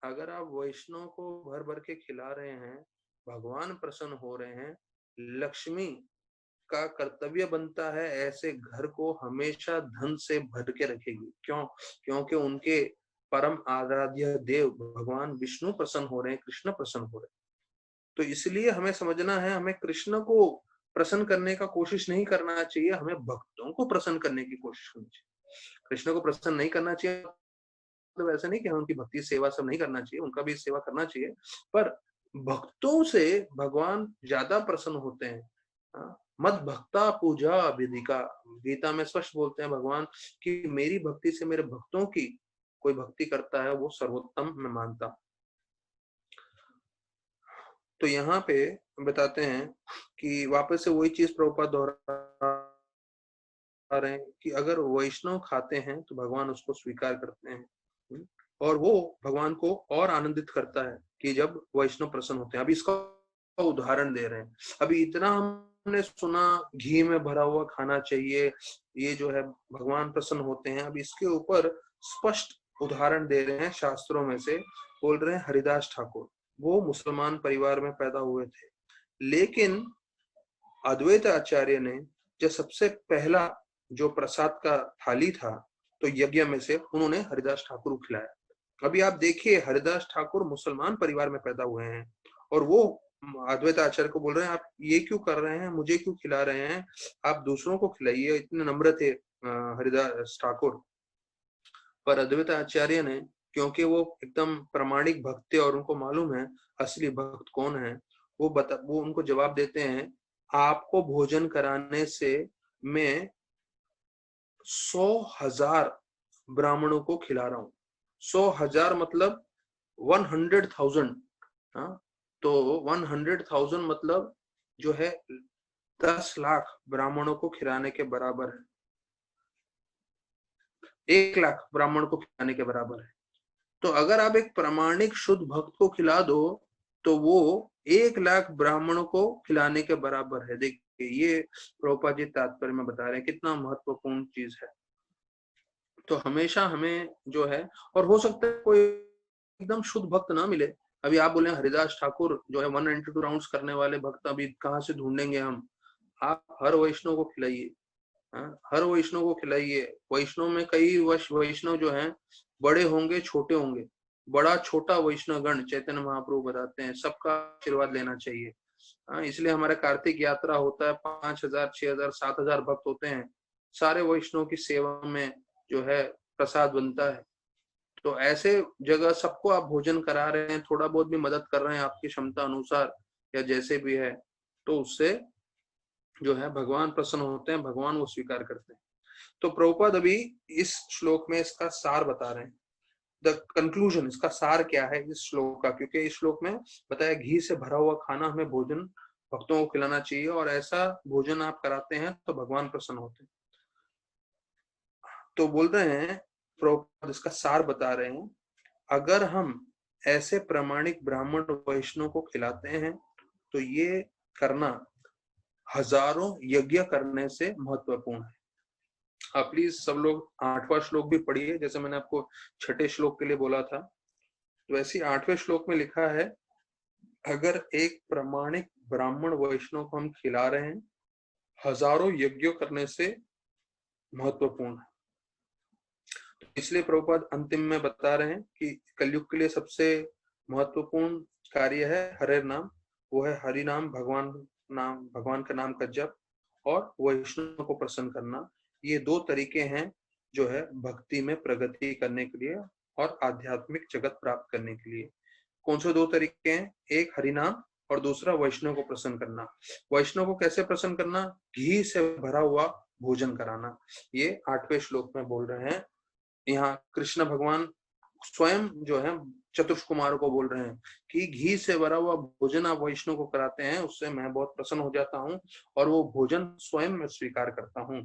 अगर आप वैष्णव को भर भर के खिला रहे हैं, भगवान प्रसन्न हो रहे हैं, लक्ष्मी का कर्तव्य बनता है ऐसे घर को हमेशा धन से भर के रखेगी। क्यों? क्योंकि उनके परम आराध्य देव भगवान विष्णु प्रसन्न हो रहे हैं, कृष्ण प्रसन्न हो रहे हैं। तो इसलिए हमें समझना है, हमें कृष्ण को प्रसन्न करने का कोशिश नहीं करना चाहिए, हमें भक्तों को प्रसन्न करने की कोशिश करनी चाहिए। कृष्ण को प्रसन्न नहीं करना चाहिए मतलब ऐसा नहीं कि उनकी भक्ति सेवा सब नहीं करना चाहिए, उनका भी सेवा करना चाहिए, पर भक्तों से भगवान ज्यादा प्रसन्न होते हैं। मद भक्ता पूजा विधिका, गीता में स्पष्ट बोलते हैं भगवान कि मेरी भक्ति से मेरे भक्तों की कोई भक्ति करता है वो सर्वोत्तम मैं मानता हूं। तो यहाँ पे बताते हैं कि वापस से वही चीज प्रभुपाद दोहरा रहे हैं कि अगर वैष्णव खाते हैं तो भगवान उसको स्वीकार करते हैं, और वो भगवान को और आनंदित करता है कि जब वैष्णव प्रसन्न होते हैं। अभी इसका उदाहरण दे रहे हैं। अभी इतना हमने सुना घी में भरा हुआ खाना चाहिए, ये जो है भगवान प्रसन्न होते हैं। अब इसके ऊपर स्पष्ट उदाहरण दे रहे हैं शास्त्रों में से। बोल रहे हैं हरिदास ठाकुर, वो मुसलमान परिवार में पैदा हुए थे, लेकिन अद्वैत आचार्य ने जो सबसे पहला जो प्रसाद का थाली था तो यज्ञ में से उन्होंने हरिदास ठाकुर को खिलाया। अभी आप देखिए हरिदास ठाकुर मुसलमान परिवार में पैदा हुए हैं और वो अद्वैत आचार्य को बोल रहे हैं आप ये क्यों कर रहे हैं, मुझे क्यों खिला रहे हैं, आप दूसरों को खिलाइए। इतने नम्र थे हरिदास ठाकुर। पर अद्वैत आचार्य ने, क्योंकि वो एकदम प्रामाणिक भक्त थे और उनको मालूम है असली भक्त कौन है, वो उनको जवाब देते हैं आपको भोजन कराने से मैं 100,000 ब्राह्मणों को खिला रहा हूं। 100,000 मतलब 100,000। हाँ, तो 100,000 मतलब जो है 10 लाख ब्राह्मणों को खिलाने के बराबर है, 1 लाख ब्राह्मण को खिलाने के बराबर है। तो अगर आप एक प्रामाणिक शुद्ध भक्त को खिला दो तो वो 1 लाख ब्राह्मणों को खिलाने के बराबर है। देखिए ये प्रभुपाद जी तात्पर्य में बता रहे हैं कितना महत्वपूर्ण चीज है। तो हमेशा हमें जो है, और हो सकता है कोई एकदम शुद्ध भक्त ना मिले। अभी आप बोले हरिदास ठाकुर जो है 192 राउंड्स करने वाले भक्त अभी कहाँ से ढूंढेंगे हम। आप हर वैष्णव को खिलाइए, हर वैष्णव को खिलाइए। वैष्णव में कई वैष्णव जो हैं बड़े होंगे छोटे होंगे, बड़ा छोटा वैष्णव गण चैतन्य महाप्रभु बताते हैं सबका आशीर्वाद लेना चाहिए। इसलिए हमारा कार्तिक यात्रा होता है, 5,000 6,000 7,000 भक्त होते हैं, सारे वैष्णव की सेवा में जो है प्रसाद बनता है। तो ऐसे जगह सबको आप भोजन करा रहे हैं, थोड़ा बहुत भी मदद कर रहे हैं आपकी क्षमता अनुसार या जैसे भी है, तो उससे जो है भगवान प्रसन्न होते हैं, भगवान वो स्वीकार करते हैं। तो प्रभुपाद अभी इस श्लोक में इसका सार बता रहे हैं, द कंक्लूजन, इसका सार क्या है इस श्लोक का, क्योंकि इस श्लोक में बताया घी से भरा हुआ खाना हमें भोजन भक्तों को खिलाना चाहिए और ऐसा भोजन आप कराते हैं तो भगवान प्रसन्न होते हैं। तो बोल रहे हैं प्रभुपाद इसका सार बता रहे हैं, अगर हम ऐसे प्रामाणिक ब्राह्मण वैष्णव को खिलाते हैं तो ये करना हजारों यज्ञ करने से महत्वपूर्ण है। आप प्लीज सब लोग 8वां श्लोक भी पढ़िए, जैसे मैंने आपको छठे श्लोक के लिए बोला था। तो वैसे 8वें श्लोक में लिखा है अगर एक प्रामाणिक ब्राह्मण वैष्णव को हम खिला रहे हैं हजारों यज्ञ करने से महत्वपूर्ण है। तो इसलिए प्रभुपाद अंतिम में बता रहे हैं कि कलयुग के लिए सबसे महत्वपूर्ण कार्य है हरे नाम, वो है हरि नाम, भगवान का नाम का जप और वैष्णव को प्रसन्न करना। ये दो तरीके हैं जो है भक्ति में प्रगति करने के लिए और आध्यात्मिक जगत प्राप्त करने के लिए। कौन से दो तरीके हैं? एक हरिनाम और दूसरा वैष्णव को प्रसन्न करना। वैष्णव को कैसे प्रसन्न करना? घी से भरा हुआ भोजन कराना। ये 8वें श्लोक में बोल रहे हैं। यहाँ कृष्ण भगवान स्वयं जो है चतुर्थ कुमार को बोल रहे हैं कि घी से भरा हुआ भोजन आप वैष्णव को कराते हैं, उससे मैं बहुत प्रसन्न हो जाता हूँ और वो भोजन स्वयं मैं स्वीकार करता हूँ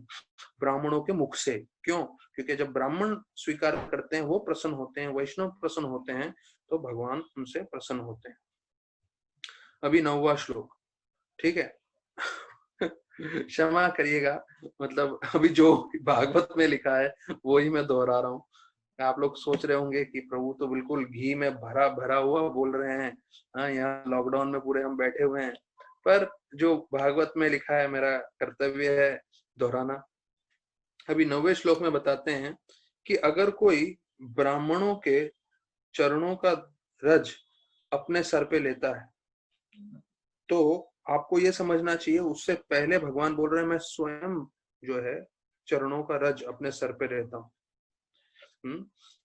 ब्राह्मणों के मुख से। क्यों? क्योंकि जब ब्राह्मण स्वीकार करते हैं वो प्रसन्न होते हैं, वैष्णव प्रसन्न होते हैं, तो भगवान उनसे प्रसन्न होते हैं। अभी 9वां श्लोक, ठीक है। क्षमा करिएगा, मतलब अभी जो भागवत में लिखा है वो ही मैं दोहरा रहा हूँ। आप लोग सोच रहे होंगे कि प्रभु तो बिल्कुल घी में भरा भरा हुआ बोल रहे हैं, हाँ यहाँ लॉकडाउन में पूरे हम बैठे हुए हैं, पर जो भागवत में लिखा है मेरा कर्तव्य है दोहराना। अभी 9वें श्लोक में बताते हैं कि अगर कोई ब्राह्मणों के चरणों का रज अपने सर पे लेता है तो आपको ये समझना चाहिए, उससे पहले भगवान बोल रहे हैं मैं स्वयं जो है चरणों का रज अपने सर पे रहता हूँ।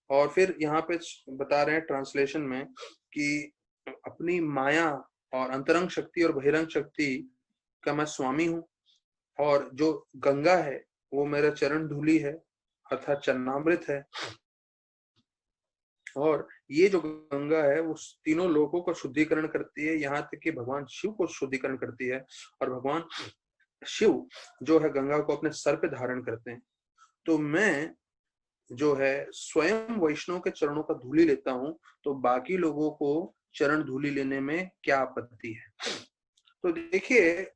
और फिर यहाँ पे बता रहे हैं ट्रांसलेशन में कि अपनी माया और अंतरंग शक्ति और बहिरंग शक्ति का मैं स्वामी हूँ, और जो गंगा है वो मेरा चरण धूलि है अर्थात चरणामृत है, और ये जो गंगा है वो तीनों लोगों को शुद्धिकरण करती है, यहाँ तक कि भगवान शिव को शुद्धिकरण करती है, और भगवान शिव जो है गंगा को अपने सर पे धारण करते हैं। तो मैं जो है स्वयं वैष्णव के चरणों का धूलि लेता हूं, तो बाकी लोगों को चरण धूलि लेने में क्या आपत्ति है? तो देखिए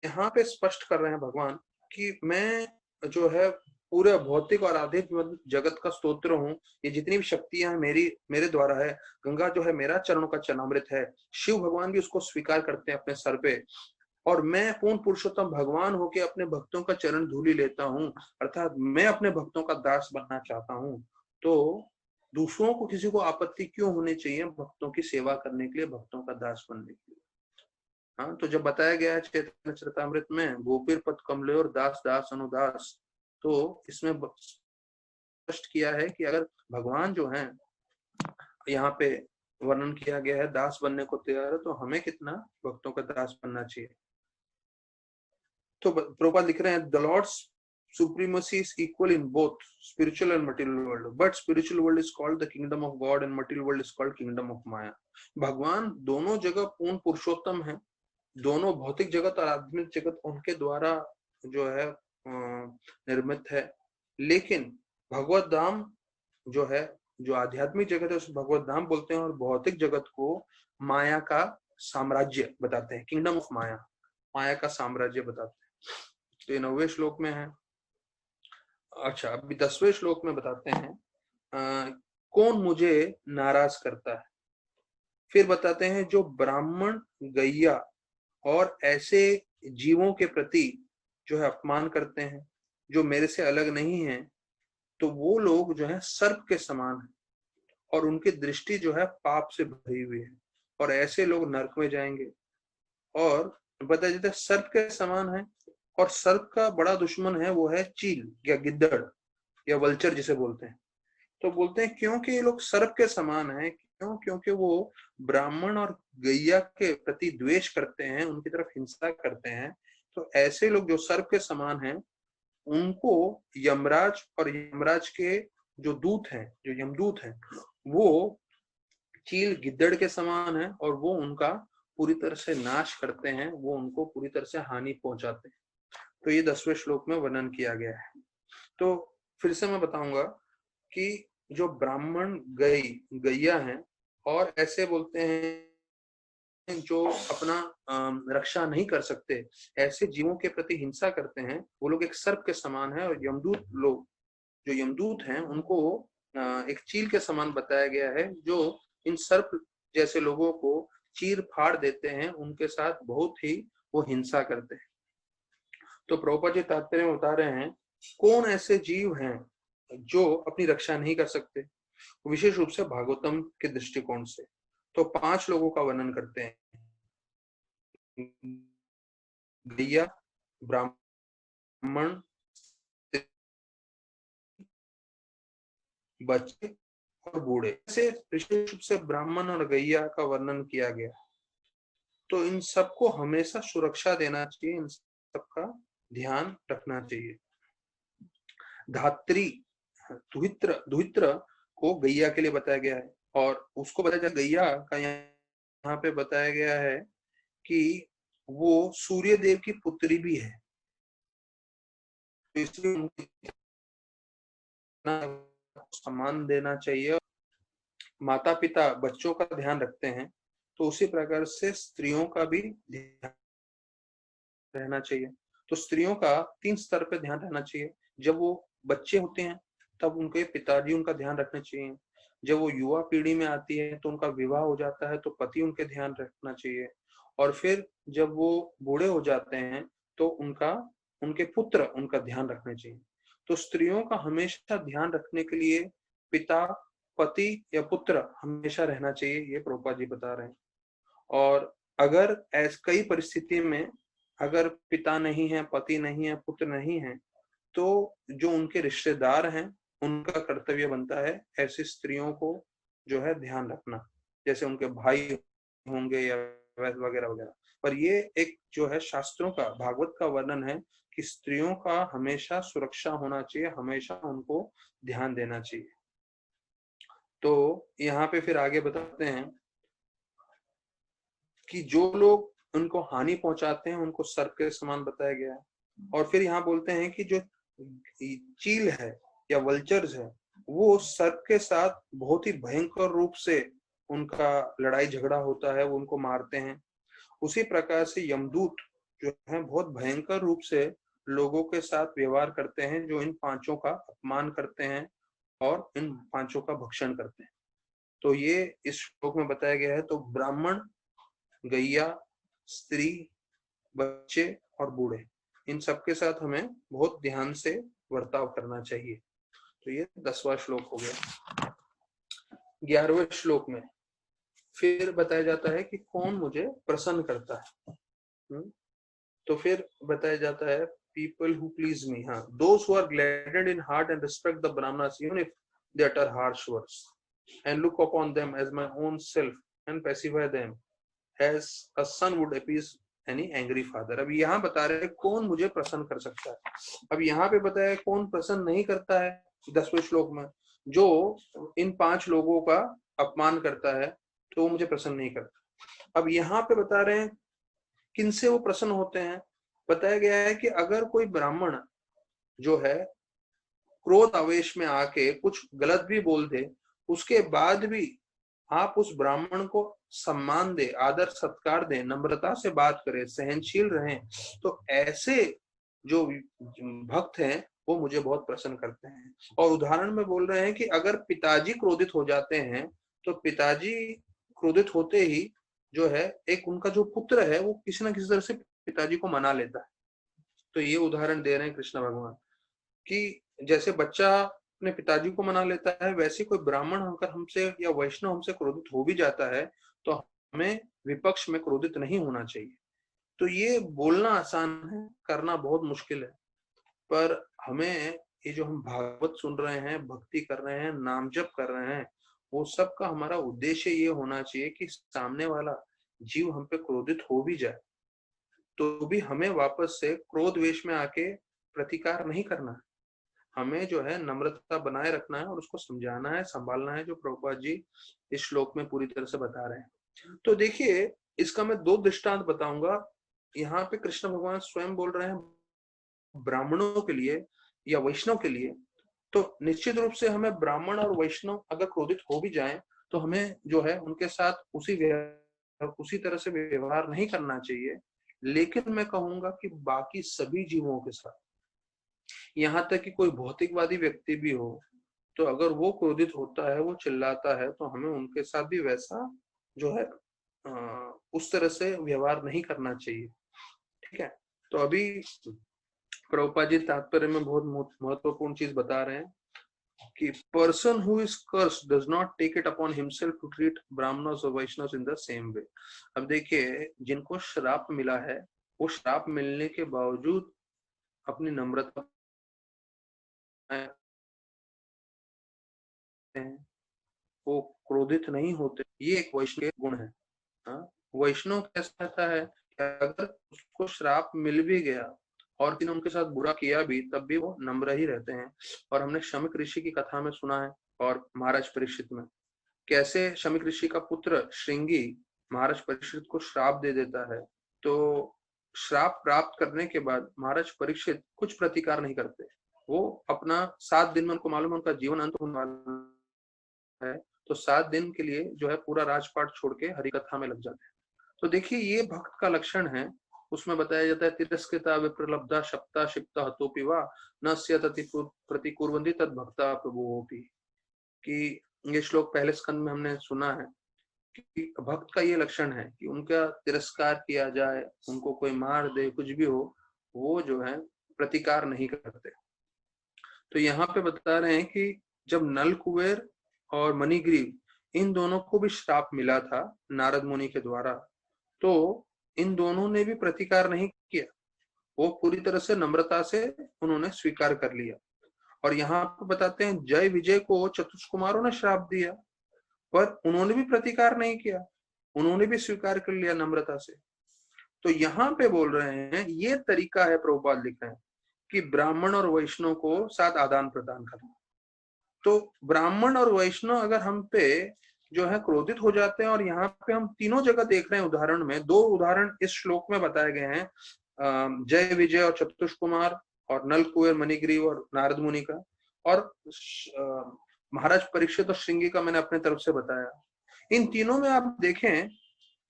यहाँ पे स्पष्ट कर रहे हैं भगवान कि मैं जो है पूरे भौतिक और आध्यात्मिक जगत का स्तोत्र हूँ। ये जितनी भी शक्तियां मेरे द्वारा है, गंगा जो है मेरा चरणों का चरणामृत है, शिव भगवान भी उसको स्वीकार करते हैं अपने सर पे, और मैं पूर्ण पुरुषोत्तम भगवान होके अपने भक्तों का चरण धूलि लेता हूँ, अर्थात मैं अपने भक्तों का दास बनना चाहता हूँ। तो दूसरों को किसी को आपत्ति क्यों होनी चाहिए भक्तों की सेवा करने के लिए, भक्तों का दास बनने के लिए? हाँ, तो जब बताया गया है चैतन्य चरितामृत में गोपीर पद कमले और दास दास अनुदास, तो इसमें स्पष्ट किया है कि अगर भगवान जो है यहाँ पे वर्णन किया गया है दास बनने को तैयार है, तो हमें कितना भक्तों का दास बनना चाहिए। तो प्रभुपाद लिख रहे हैं the lord's supremacy is equal in both spiritual and material world, but spiritual world is called the kingdom of God and material world is called kingdom of Maya। भगवान दोनों जगह पूर्ण पुरुषोत्तम है, दोनों भौतिक जगत और आध्यात्मिक जगत उनके द्वारा जो है निर्मित है, लेकिन भगवत धाम जो है, जो आध्यात्मिक जगत है उसे भगवत धाम बोलते हैं, और भौतिक जगत को माया का साम्राज्य बताते हैं, किंगडम ऑफ माया, माया का साम्राज्य बताते हैं। तो ये 9वें श्लोक में है। अच्छा, अभी 10वें श्लोक में बताते हैं कौन मुझे नाराज करता है। फिर बताते हैं जो ब्राह्मण गैया और ऐसे जीवों के प्रति जो है अपमान करते हैं जो मेरे से अलग नहीं है, तो वो लोग जो है सर्प के समान है और उनकी दृष्टि जो है पाप से भरी हुई है, और ऐसे लोग नरक में जाएंगे। और बताया जाता है सर्प के समान है, और सर्प का बड़ा दुश्मन है वो है चील या गिद्दड़ या वल्चर जिसे बोलते हैं। तो बोलते हैं क्योंकि ये लोग सर्प के समान है, क्यों? क्योंकि वो ब्राह्मण और गैया के प्रति द्वेष करते हैं, उनकी तरफ हिंसा करते हैं। तो ऐसे लोग जो सर्प के समान हैं उनको यमराज और यमराज के जो दूत हैं, जो यमदूत हैं, वो चील गिद्दड़ के समान है, और वो उनका पूरी तरह से नाश करते हैं, वो उनको पूरी तरह से हानि पहुंचाते हैं। तो ये 10वें श्लोक में वर्णन किया गया है। तो फिर से मैं बताऊंगा कि जो ब्राह्मण गैया हैं और ऐसे बोलते हैं जो अपना रक्षा नहीं कर सकते, ऐसे जीवों के प्रति हिंसा करते हैं, वो लोग एक सर्प के समान है। और यमदूत लोग, जो यमदूत हैं, उनको एक चील के समान बताया गया है, जो इन सर्प जैसे लोगों को चीर फाड़ देते हैं, उनके साथ बहुत ही वो हिंसा करते हैं। तो प्रभुपाद जी तात्पर्य में बता रहे हैं कौन ऐसे जीव हैं जो अपनी रक्षा नहीं कर सकते। विशेष रूप से भागवतम के दृष्टिकोण से। तो 5 लोगों का वर्णन करते हैं, गैया, ब्राह्मण, बच्चे और बूढ़े। से विशेष रूप से ब्राह्मण और गैया का वर्णन किया गया। तो इन सबको हमेशा सुरक्षा देना चाहिए, इन सबका ध्यान रखना चाहिए। धात्री, दुहित्र को गैया के लिए बताया गया है, और उसको बताया गया, गैया का यहाँ पे बताया गया है कि वो सूर्य देव की पुत्री भी है, तो इसलिए उनको सम्मान देना चाहिए। माता पिता बच्चों का ध्यान रखते हैं, तो उसी प्रकार से स्त्रियों का भी ध्यान रहना चाहिए। तो स्त्रियों का 3 स्तर पे ध्यान रहना चाहिए। जब वो बच्चे होते हैं तब उनके पिताजी उनका ध्यान रखने चाहिए। जब वो युवा पीढ़ी में आती है तो उनका विवाह हो जाता है, तो पति उनके ध्यान रखना चाहिए। और फिर जब वो बूढ़े हो जाते हैं तो उनके पुत्र उनका ध्यान रखने चाहिए। तो स्त्रियों का हमेशा ध्यान रखने के लिए पिता, पति या पुत्र हमेशा रहना चाहिए, ये प्रभुपाद जी बता रहे हैं। और अगर कई परिस्थिति में अगर पिता नहीं है, पति नहीं है, पुत्र नहीं है, तो जो उनके रिश्तेदार हैं उनका कर्तव्य बनता है ऐसी स्त्रियों को जो है ध्यान रखना, जैसे उनके भाई होंगे या वगैरह वगैरह। पर ये एक जो है शास्त्रों का, भागवत का वर्णन है कि स्त्रियों का हमेशा सुरक्षा होना चाहिए, हमेशा उनको ध्यान देना चाहिए। तो यहाँ पे फिर आगे बताते हैं कि जो लोग उनको हानि पहुंचाते हैं उनको सर्प के समान बताया गया है। और फिर यहाँ बोलते हैं कि जो चील है या वल्चर्स है, वो सर्प के साथ बहुत ही भयंकर रूप से उनका लड़ाई झगड़ा होता है, वो उनको मारते हैं। उसी प्रकार से यमदूत जो है बहुत भयंकर रूप से लोगों के साथ व्यवहार करते हैं, जो इन 5 का अपमान करते हैं और इन 5 का भक्षण करते हैं। तो ये इस श्लोक में बताया गया है। तो ब्राह्मण, गैया, स्त्री, बच्चे और बूढ़े, इन सबके साथ हमें बहुत ध्यान से बर्ताव करना चाहिए। तो ये 10वां श्लोक हो गया। 11वें श्लोक में फिर बताया जाता है कि कौन मुझे प्रसन्न करता है। तो फिर बताया जाता है people who please me, हाँ, those who are gladdened in heart and respect the brahmanas even if they utter harsh words and look upon them as my own self and pacify them as a son would appease any angry father। अब यहाँ बता रहे हैं कौन मुझे प्रसन्न कर सकता है। अब यहाँ पे बताया कौन प्रसन्न नहीं करता है 10वें श्लोक में, जो इन 5 लोगों का अपमान करता है तो वो मुझे प्रसन्न नहीं करता। अब यहाँ पे बता रहे हैं किनसे वो प्रसन्न होते हैं। बताया गया है कि अगर कोई ब्राह्मण जो है क्रोध आवेश में आके कुछ गलत भी बोल दे, उसके बाद भी आप उस ब्राह्मण को सम्मान दे, आदर सत्कार दे, नम्रता से बात करें, सहनशील रहें, तो ऐसे जो भक्त हैं वो मुझे बहुत प्रसन्न करते हैं। और उदाहरण में बोल रहे हैं कि अगर पिताजी क्रोधित हो जाते हैं तो पिताजी क्रोधित होते ही जो है एक उनका जो पुत्र है वो किसी ना किसी तरह से पिताजी को मना लेता है। तो ये उदाहरण दे रहे हैं कृष्ण भगवान कि जैसे बच्चा अपने पिताजी को मना लेता है, वैसे कोई ब्राह्मण होकर हमसे या वैष्णव हमसे क्रोधित हो भी जाता है तो हमें विपक्ष में क्रोधित नहीं होना चाहिए। तो ये बोलना आसान है, करना बहुत मुश्किल है। पर हमें ये जो हम भागवत सुन रहे हैं, भक्ति कर रहे हैं, नाम जप कर रहे हैं, वो सब का हमारा उद्देश्य ये होना चाहिए कि सामने वाला जीव हम पे क्रोधित हो भी जाए तो भी हमें वापस से क्रोध वेश में आके प्रतिकार नहीं करना है। हमें जो है नम्रता बनाए रखना है और उसको समझाना है, संभालना है, जो प्रभुपाद जी इस श्लोक में पूरी तरह से बता रहे हैं। तो देखिए इसका मैं 2 दृष्टांत बताऊंगा। यहाँ पे कृष्ण भगवान स्वयं बोल रहे हैं ब्राह्मणों के लिए या वैष्णव के लिए। तो निश्चित रूप से हमें ब्राह्मण और वैष्णव अगर क्रोधित हो भी जाएं तो हमें जो है उनके साथ उसी तरह से व्यवहार नहीं करना चाहिए। लेकिन मैं कहूंगा कि बाकी सभी जीवों के साथ, यहाँ तक कि कोई भौतिकवादी व्यक्ति भी हो, तो अगर वो क्रोधित होता है, वो चिल्लाता है, तो हमें उनके साथ भी वैसा जो है उस तरह से व्यवहार नहीं करना चाहिए। ठीक है। तो अभी प्रभुपाद जी तात्पर्य में बहुत महत्वपूर्ण चीज बता रहे हैं कि person who is cursed does not take it upon himself to treat brahmanas और Vaishnava in the same way. अब देखिए, जिनको श्राप मिला है वो श्राप मिलने के बावजूद अपनी नम्रता हैं, वो क्रोधित नहीं होते, ये एक वैष्णव गुण है। हाँ, वैष्णव कैसा रहता है कि अगर उसको श्राप मिल भी गया और किसी ने उनके साथ बुरा किया भी, तब भी वो नम्र ही रहते हैं। और हमने शमिक ऋषि की कथा में सुना है और महाराज परीक्षित में, कैसे शमिक ऋषि का पुत्र श्रृंगी महाराज परीक्षित को श्राप दे देता है। तो श्राप प्राप्त करने के बाद महाराज परीक्षित कुछ प्रतिकार नहीं करते, वो अपना 7 दिन में, उनको मालूम है उनका जीवन अंत होने वाला है, तो 7 दिन के लिए जो है पूरा राजपाट छोड़ के हरि कथा में लग जाते हैं। तो देखिए, ये भक्त का लक्षण है। उसमें बताया जाता है तिरस्कृता विप्रलब्धा शप्ता क्षिप्ता हतोपि वा न स्यतति प्रतिकुर्वन्ति तद भक्ता प्रभुओपि, कि ये श्लोक पहले स्कंद में हमने सुना है कि भक्त का ये लक्षण है कि उनका तिरस्कार किया जाए, उनको कोई मार दे, कुछ भी हो, वो जो है प्रतिकार नहीं करते। तो यहाँ पे बता रहे हैं कि जब नल कुबेर और मणिग्रीव इन दोनों को भी श्राप मिला था नारद मुनि के द्वारा, तो इन दोनों ने भी प्रतिकार नहीं किया, वो पूरी तरह से नम्रता से उन्होंने स्वीकार कर लिया। और यहाँ पे बताते हैं जय विजय को चतुष्कुमारों ने श्राप दिया, पर उन्होंने भी प्रतिकार नहीं किया, उन्होंने भी स्वीकार कर लिया नम्रता से। तो यहाँ पे बोल रहे हैं ये तरीका है, प्रभुपाद लिख रहे हैं कि ब्राह्मण और वैष्णव को साथ आदान प्रदान करना। तो ब्राह्मण और वैष्णव अगर हम पे जो है क्रोधित हो जाते हैं, और यहाँ पे हम तीनों जगह देख रहे हैं उदाहरण में, 2 उदाहरण इस श्लोक में बताए गए हैं, जय विजय और चतुष्कुमार और नल कुबेर मणिग्रीव और नारद मुनि का, और महाराज परीक्षित और श्रृंगी का मैंने अपने तरफ से बताया। इन तीनों में आप देखें,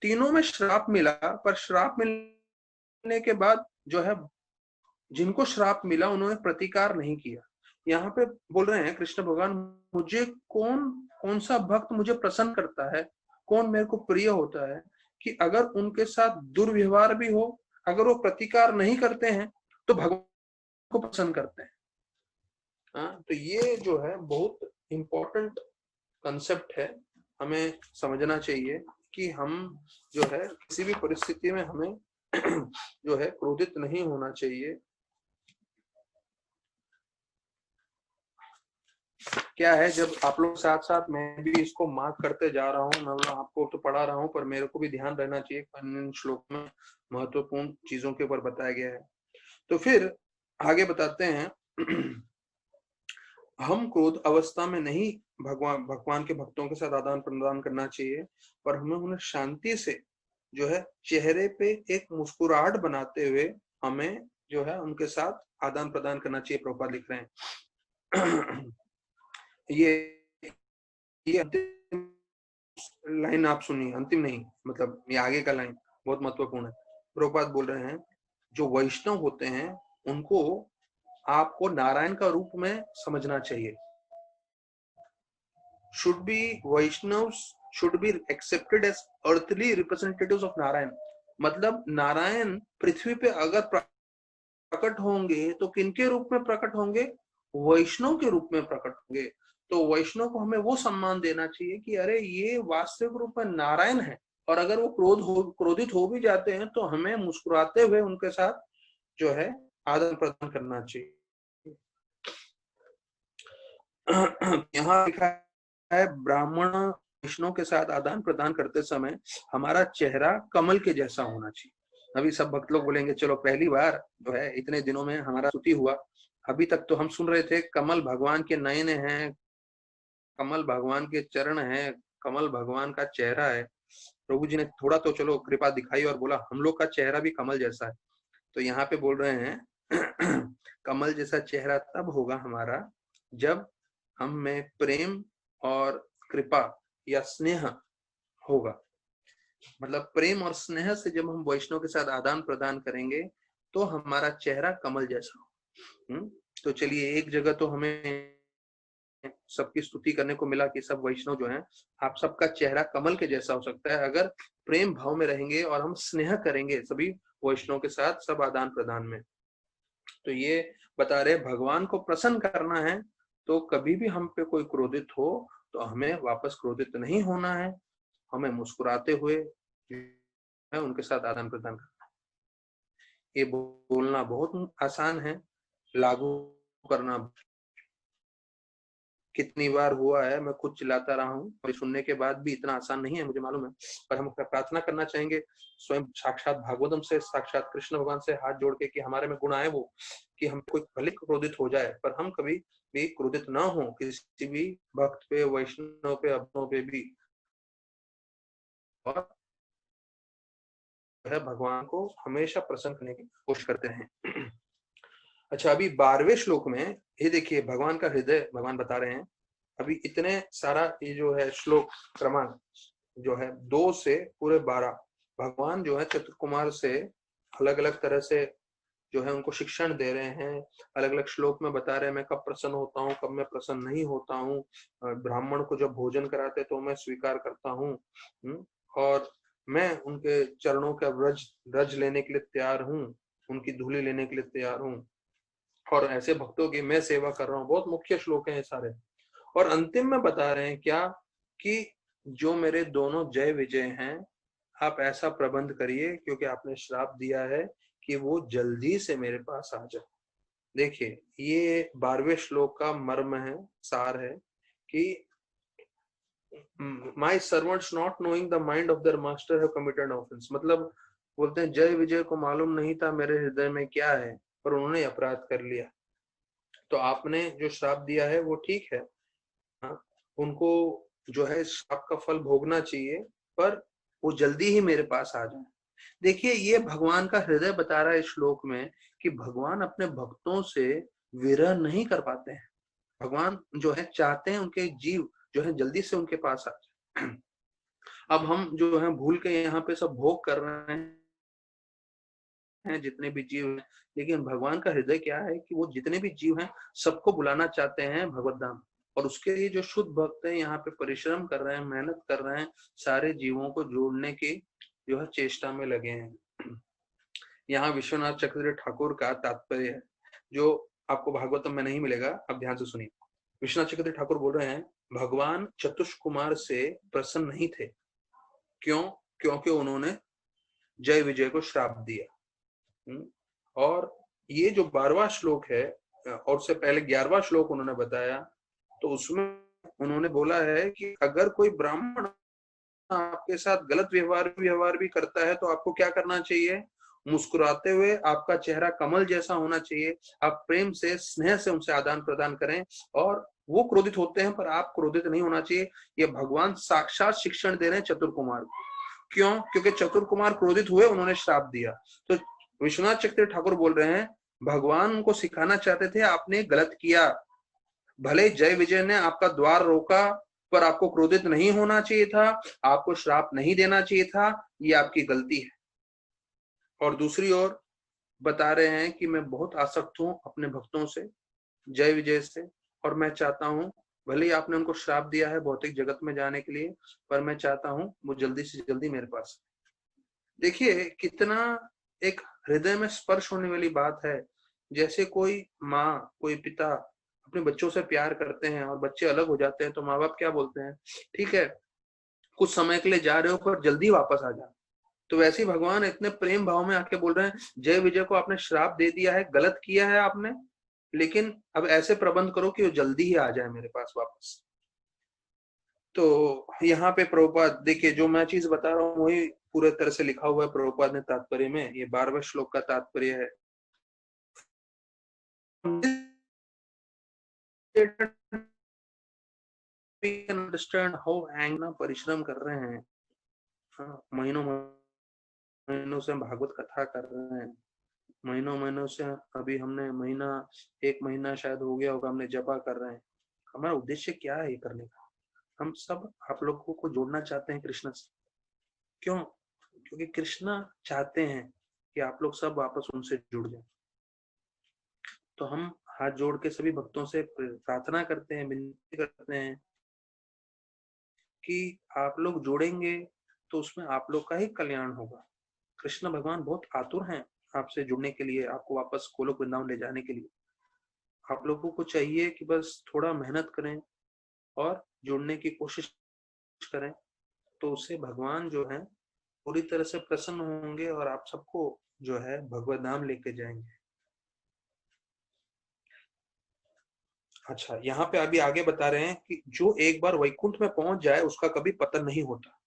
तीनों में श्राप मिला, पर श्राप मिलने के बाद जो है जिनको श्राप मिला उन्होंने प्रतिकार नहीं किया। यहाँ पे बोल रहे हैं कृष्ण भगवान, मुझे कौन सा भक्त मुझे प्रसन्न करता है, कौन मेरे को प्रिय होता है, कि अगर उनके साथ दुर्व्यवहार भी हो, अगर वो प्रतिकार नहीं करते हैं तो भगवान को पसंद करते हैं। तो ये जो है बहुत इंपॉर्टेंट कंसेप्ट है, हमें समझना चाहिए कि हम जो है किसी भी परिस्थिति में हमें जो है क्रोधित नहीं होना चाहिए। क्या है, जब आप लोग साथ साथ मैं भी इसको मार्क करते जा रहा हूँ, मैं आपको तो पढ़ा रहा हूँ, पर मेरे को भी ध्यान रहना चाहिए, इन श्लोक में महत्वपूर्ण चीजों के ऊपर बताया गया है। तो फिर आगे बताते हैं हम क्रोध अवस्था में नहीं भगवान के भक्तों के साथ आदान प्रदान करना चाहिए, पर हमें उन्हें शांति से जो है चेहरे पे एक मुस्कुराहट बनाते हुए हमें जो है उनके साथ आदान प्रदान करना चाहिए, प्रभुपाद लिख रहे हैं। ये अंतिम लाइन आप सुनिए, अंतिम नहीं, मतलब ये आगे का लाइन बहुत महत्वपूर्ण है। प्रभुपाद बोल रहे हैं जो वैष्णव होते हैं उनको आपको नारायण का रूप में समझना चाहिए। Vaishnavas should be accepted as earthly representatives of Narayana. मतलब नारायण पृथ्वी पे अगर प्रकट होंगे तो किनके रूप में प्रकट होंगे? वैष्णव के रूप में प्रकट होंगे। तो वैष्णव को हमें वो सम्मान देना चाहिए कि अरे ये वास्तविक रूप में नारायण है, और अगर वो क्रोधित हो भी जाते हैं तो हमें मुस्कुराते हुए उनके साथ जो है आदान प्रदान करना चाहिए। यहाँ लिखा है ब्राह्मण वैष्णव के साथ आदान प्रदान करते समय हमारा चेहरा कमल के जैसा होना चाहिए। अभी सब भक्त लोग बोलेंगे चलो पहली बार जो है इतने दिनों में हमारा स्तुति हुआ, अभी तक तो हम सुन रहे थे कमल भगवान के नयन हैं, कमल भगवान के चरण हैं, कमल भगवान का चेहरा है। प्रभु जी ने थोड़ा तो चलो कृपा दिखाई और बोला हम लोग का चेहरा भी कमल जैसा है। तो यहाँ पे बोल रहे हैं कमल जैसा चेहरा तब होगा हमारा जब हम में प्रेम और कृपा या स्नेह होगा। मतलब प्रेम और स्नेह से जब हम वैष्णव के साथ आदान प्रदान करेंगे तो हमारा चेहरा कमल जैसा हो। तो चलिए, एक जगह तो हमें सबकी स्तुति करने को मिला कि सब वैष्णव जो हैं आप सबका चेहरा कमल के जैसा हो सकता है अगर प्रेम भाव में रहेंगे और हम स्नेह करेंगे सभी वैष्णव के साथ सब आदान प्रदान में। तो ये बता रहे भगवान को प्रसन्न करना है तो कभी भी हम पे कोई क्रोधित हो तो हमें वापस क्रोधित नहीं होना है, हमें मुस्कुराते हुए उनके साथ आदान प्रदान करना है। ये बोलना बहुत आसान है, लागू करना कितनी बार हुआ है, मैं खुद चिल्लाता रहा हूँ और सुनने के बाद भी इतना आसान नहीं है, मुझे मालूम है। पर हम प्रार्थना करना चाहेंगे स्वयं साक्षात भागवतम से, साक्षात कृष्ण भगवान से हाथ जोड़ के कि हमारे में गुण आए वो, कि हम कोई भले क्रोधित हो जाए पर हम कभी भी क्रोधित ना हो किसी भी भक्त पे, वैष्णव पे, अपनों पे भी, और भगवान को हमेशा प्रसन्न करने की कोशिश करते हैं। अच्छा, अभी 12वें श्लोक में ये देखिए भगवान का हृदय भगवान बता रहे हैं। अभी इतने सारा ये जो है श्लोक क्रमांक जो है 2 से पूरे 12, भगवान जो है चतुर्कुमार से अलग अलग तरह से जो है उनको शिक्षण दे रहे हैं। अलग अलग श्लोक में बता रहे हैं मैं कब प्रसन्न होता हूँ, कब मैं प्रसन्न नहीं होता हूँ। ब्राह्मण को जब भोजन कराते तो मैं स्वीकार करता हूँ, और मैं उनके चरणों का व्रज रज लेने के लिए तैयार हूँ, उनकी धूली लेने के लिए तैयार हूँ, और ऐसे भक्तों की मैं सेवा कर रहा हूँ। बहुत मुख्य श्लोक हैं ये सारे। और अंतिम में बता रहे हैं क्या, कि जो मेरे दोनों जय विजय हैं, आप ऐसा प्रबंध करिए क्योंकि आपने श्राप दिया है कि वो जल्दी से मेरे पास आ जाए। देखिए ये 12वें श्लोक का मर्म है, सार है कि my servants not knowing the mind of their master have committed offence. मतलब बोलते हैं जय विजय को मालूम नहीं था मेरे हृदय में क्या है, पर उन्होंने अपराध कर लिया। तो आपने जो श्राप दिया है वो ठीक है, हाँ, उनको जो है श्राप का फल भोगना चाहिए, पर वो जल्दी ही मेरे पास आ जाए। देखिए ये भगवान का हृदय बता रहा है इस श्लोक में कि भगवान अपने भक्तों से विरह नहीं कर पाते हैं। भगवान जो है चाहते हैं उनके जीव जो है जल्दी से उनके पास आ जाए। अब हम जो है भूल के यहाँ पे सब भोग कर रहे हैं, जितने भी जीव हैं, लेकिन भगवान का हृदय क्या है कि वो जितने भी जीव हैं सबको बुलाना चाहते हैं भगवत धाम। और उसके लिए जो शुद्ध भक्त हैं यहाँ पे परिश्रम कर रहे हैं, मेहनत कर रहे हैं, सारे जीवों को जोड़ने की जो है चेष्टा में लगे हैं। यहाँ विश्वनाथ चक्रवर्ती ठाकुर का तात्पर्य है जो आपको भागवतम में नहीं मिलेगा, अब ध्यान से सुनिए। विश्वनाथ चक्रवर्ती ठाकुर बोल रहे हैं भगवान चतुष्कुमार से प्रसन्न नहीं थे। क्यों? क्योंकि उन्होंने जय विजय को श्राप दिया। और ये जो 12वां श्लोक है और उससे पहले 11वां श्लोक उन्होंने बताया, तो उसमें उन्होंने बोला है कि अगर कोई ब्राह्मण आपके साथ गलत व्यवहार भी करता है तो आपको क्या करना चाहिए? मुस्कुराते हुए, आपका चेहरा कमल जैसा होना चाहिए, आप प्रेम से स्नेह से उनसे आदान प्रदान करें। और वो क्रोधित होते हैं पर आप क्रोधित नहीं होना चाहिए। ये भगवान साक्षात शिक्षण दे रहे हैं चतुर्कुमार को। क्यों? क्योंकि चतुर्कुमार क्रोधित हुए, उन्होंने श्राप दिया। तो विश्वनाथ चक्रवर्ती ठाकुर बोल रहे हैं भगवान उनको सिखाना चाहते थे आपने गलत किया, भले जय विजय ने आपका द्वार रोका पर आपको क्रोधित नहीं होना चाहिए था, आपको श्राप नहीं देना चाहिए था, ये आपकी गलती है। और दूसरी ओर बता रहे हैं कि मैं बहुत आसक्त हूं अपने भक्तों से, जय विजय से, और मैं चाहता हूं भले ही आपने उनको श्राप दिया है भौतिक जगत में जाने के लिए, पर मैं चाहता हूं वो जल्दी से जल्दी मेरे पास। देखिए कितना एक हृदय में स्पर्श होने वाली बात है। जैसे कोई माँ, कोई पिता अपने बच्चों से प्यार करते हैं और बच्चे अलग हो जाते हैं तो माँ बाप क्या बोलते हैं, ठीक है कुछ समय के लिए जा रहे हो पर जल्दी वापस आ जा। तो वैसे ही भगवान इतने प्रेम भाव में आके बोल रहे हैं जय विजय को आपने श्राप दे दिया है, गलत किया है आपने, लेकिन अब ऐसे प्रबंध करो कि वो जल्दी ही आ जाए मेरे पास वापस। तो यहाँ पे प्रभुपाद देखिए जो मैं चीज बता रहा हूँ वही पूरे तरह से लिखा हुआ है प्रभुपाद ने तात्पर्य में। ये 12वें श्लोक का तात्पर्य है। अंडरस्टैंड हाउ एंगना परिश्रम कर रहे हैं, हाँ, महीनों महीनों से हम भागवत कथा कर रहे हैं, महीनों महीनों से अभी हमने महीना, 1 महीना शायद हो गया होगा हमने जपा कर रहे हैं। हमारा उद्देश्य क्या है ये करने का? हम सब आप लोगों को जोड़ना चाहते हैं कृष्ण से। क्यों? क्योंकि कृष्ण चाहते हैं कि आप लोग सब वापस उनसे जुड़ जाएं। तो हम हाथ जोड़ के सभी भक्तों से प्रार्थना करते हैं, विनती करते हैं कि आप लोग जुड़ेंगे तो उसमें आप लोग का ही कल्याण होगा। कृष्ण भगवान बहुत आतुर हैं आपसे जुड़ने के लिए, आपको वापस गोलोक वृंदावन ले जाने के लिए। आप लोगों को चाहिए कि बस थोड़ा मेहनत करें और जुड़ने की कोशिश करें, तो उससे भगवान जो है पूरी तरह से प्रसन्न होंगे और आप सबको जो है भगवत धाम लेके जाएंगे। अच्छा, यहाँ पे अभी आगे बता रहे हैं कि जो एक बार वैकुंठ में पहुंच जाए उसका कभी पतन नहीं होता।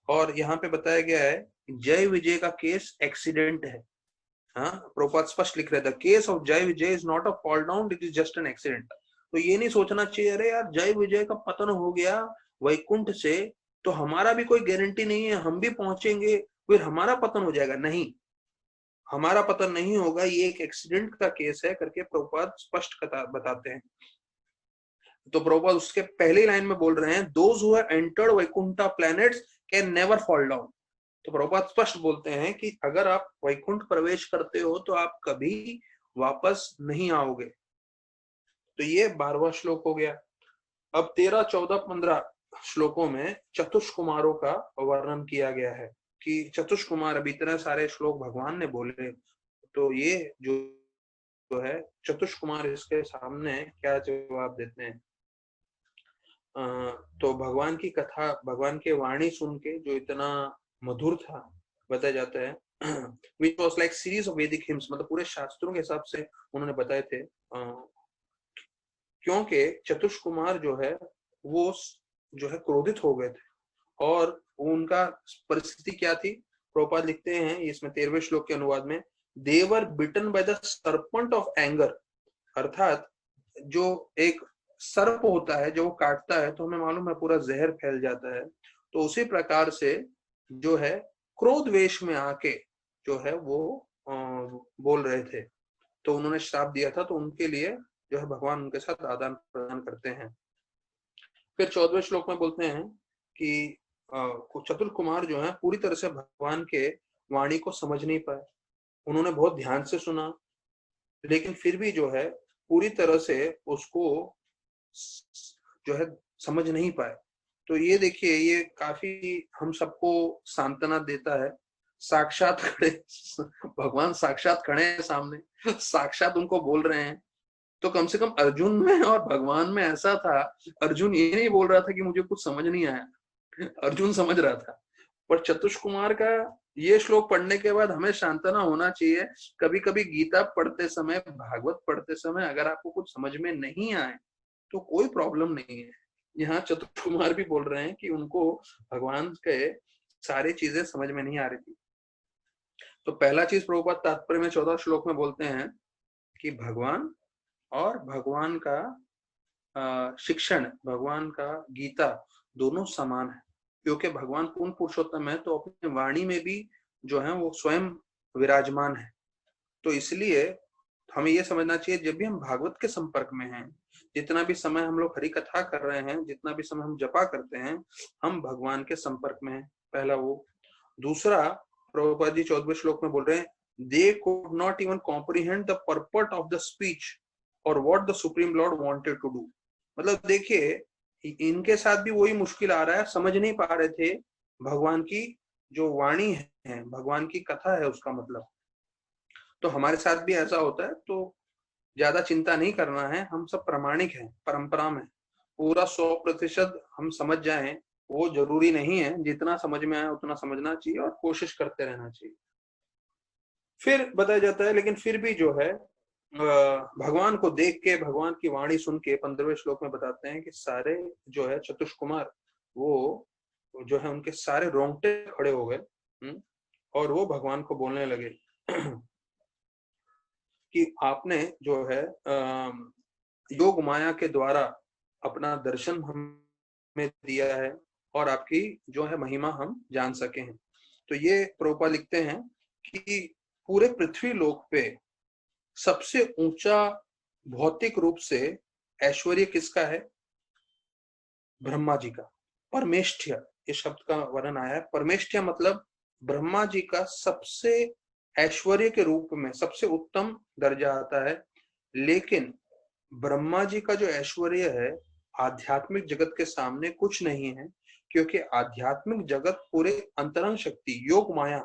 और यहाँ पे बताया गया है जय विजय का केस एक्सीडेंट है। हाँ, प्रभुपाद स्पष्ट लिख रहे थे, case of Jaya Vijaya is not a fall down, it is just an accident. तो ये नहीं सोचना चाहिए अरे यार जय विजय का पतन हो गया वैकुंठ से तो हमारा भी कोई गारंटी नहीं है, हम भी पहुंचेंगे फिर हमारा पतन हो जाएगा। नहीं, हमारा पतन नहीं होगा, ये एक एक्सीडेंट का केस है करके प्रभुपाद स्पष्ट बताते हैं। तो प्रभुपाद उसके पहली लाइन में बोल रहे हैं, those who have entered Vaikuntha planets can never fall down. तो प्रभुपाद स्पष्ट बोलते हैं कि अगर आप वैकुंठ प्रवेश करते हो तो आप कभी वापस नहीं आओगे। तो ये 12वां श्लोक हो गया। अब 13, 14, 15 श्लोकों में चतुष कुमारों का वर्णन किया गया है कि चतुष कुमार, अभी इतने सारे श्लोक भगवान ने बोले, तो ये जो है चतुष कुमार इसके सामने क्या जवाब देते हैं। तो भगवान की कथा, भगवान के वाणी सुन के जो इतना मधुर था, बताया जाता है which was like series of वैदिक हिम्स, मतलब पूरे शास्त्रों के हिसाब से उन्होंने बताए थे। क्योंकि चतुष कुमार जो है वो जो है क्रोधित हो गए थे और उनका परिस्थिति क्या थी, प्रभुपाद लिखते हैं इसमें 13वें श्लोक के अनुवाद में, they were bitten by the serpent of anger, अर्थात जो एक सर्प होता है जो वो काटता है तो हमें मालूम है पूरा जहर फैल जाता है, तो उसी प्रकार से जो है क्रोध वेश में आके जो है वो बोल रहे थे, तो उन्होंने श्राप दिया था, तो उनके लिए जो है भगवान उनके साथ आदान प्रदान करते हैं। फिर 14वें श्लोक में बोलते हैं कि चतुर कुमार जो है पूरी तरह से भगवान के वाणी को समझ नहीं पाए, उन्होंने बहुत ध्यान से सुना लेकिन फिर भी जो है पूरी तरह से उसको जो है समझ नहीं पाए। तो ये देखिए, ये काफी हम सबको सांत्वना देता है। साक्षात खड़े भगवान साक्षात खड़े हैं सामने, साक्षात उनको बोल रहे हैं, तो कम से कम अर्जुन में और भगवान में ऐसा था, अर्जुन ये नहीं बोल रहा था कि मुझे कुछ समझ नहीं आया, अर्जुन समझ रहा था। पर चतुष कुमार का ये श्लोक पढ़ने के बाद हमें सांत्वना होना चाहिए। कभी कभी गीता पढ़ते समय, भागवत पढ़ते समय अगर आपको कुछ समझ में नहीं आए तो कोई प्रॉब्लम नहीं है। यहाँ चतुष कुमार भी बोल रहे हैं कि उनको भगवान के सारी चीजें समझ में नहीं आ रही थी। तो पहला चीज प्रभुपाद तात्पर्य में 14 श्लोक में बोलते हैं कि भगवान और भगवान का शिक्षण, भगवान का गीता दोनों समान है, क्योंकि भगवान पूर्ण पुरुषोत्तम है तो अपनी वाणी में भी जो है वो स्वयं विराजमान है। तो इसलिए हमें ये समझना चाहिए जब भी हम भागवत के संपर्क में हैं, जितना भी समय हम लोग हरि कथा कर रहे हैं, जितना भी समय हम जपा करते हैं, हम भगवान के संपर्क में हैं, पहला वो। दूसरा, प्रभुपाद जी 14वें श्लोक में बोल रहे हैं, they could not even comprehend the purport of the speech और what the supreme lord wanted to do. मतलब देखिए, इनके साथ भी वही मुश्किल आ रहा है, समझ नहीं पा रहे थे भगवान की जो वाणी है, भगवान की कथा है, उसका मतलब। तो हमारे साथ भी ऐसा होता है, तो ज्यादा चिंता नहीं करना है, हम सब प्रामाणिक हैं, परंपरा में पूरा 100% हम समझ जाएं वो जरूरी नहीं है, जितना समझ में आए उतना समझना चाहिए और कोशिश करते रहना चाहिए। फिर बताया जाता है, लेकिन फिर भी जो है भगवान को देख के, भगवान की वाणी सुन के 15वें श्लोक में बताते हैं कि सारे जो है चतुष कुमार, वो जो है उनके सारे रोंगटे खड़े हो गए और वो भगवान को बोलने लगे कि आपने जो है योग माया के द्वारा अपना दर्शन हमें दिया है और आपकी जो है महिमा हम जान सके हैं। तो ये प्रभुपाद लिखते हैं कि पूरे पृथ्वी लोक पे सबसे ऊंचा भौतिक रूप से ऐश्वर्य किसका है? ब्रह्मा जी का। परमेष्ठ्य, ये शब्द का वर्णन आया है। परमेष्ठ्य मतलब ब्रह्मा जी का सबसे ऐश्वर्य के रूप में सबसे उत्तम दर्जा आता है। लेकिन ब्रह्मा जी का जो ऐश्वर्य है आध्यात्मिक जगत के सामने कुछ नहीं है, क्योंकि आध्यात्मिक जगत पूरे अंतरंग शक्ति, योग माया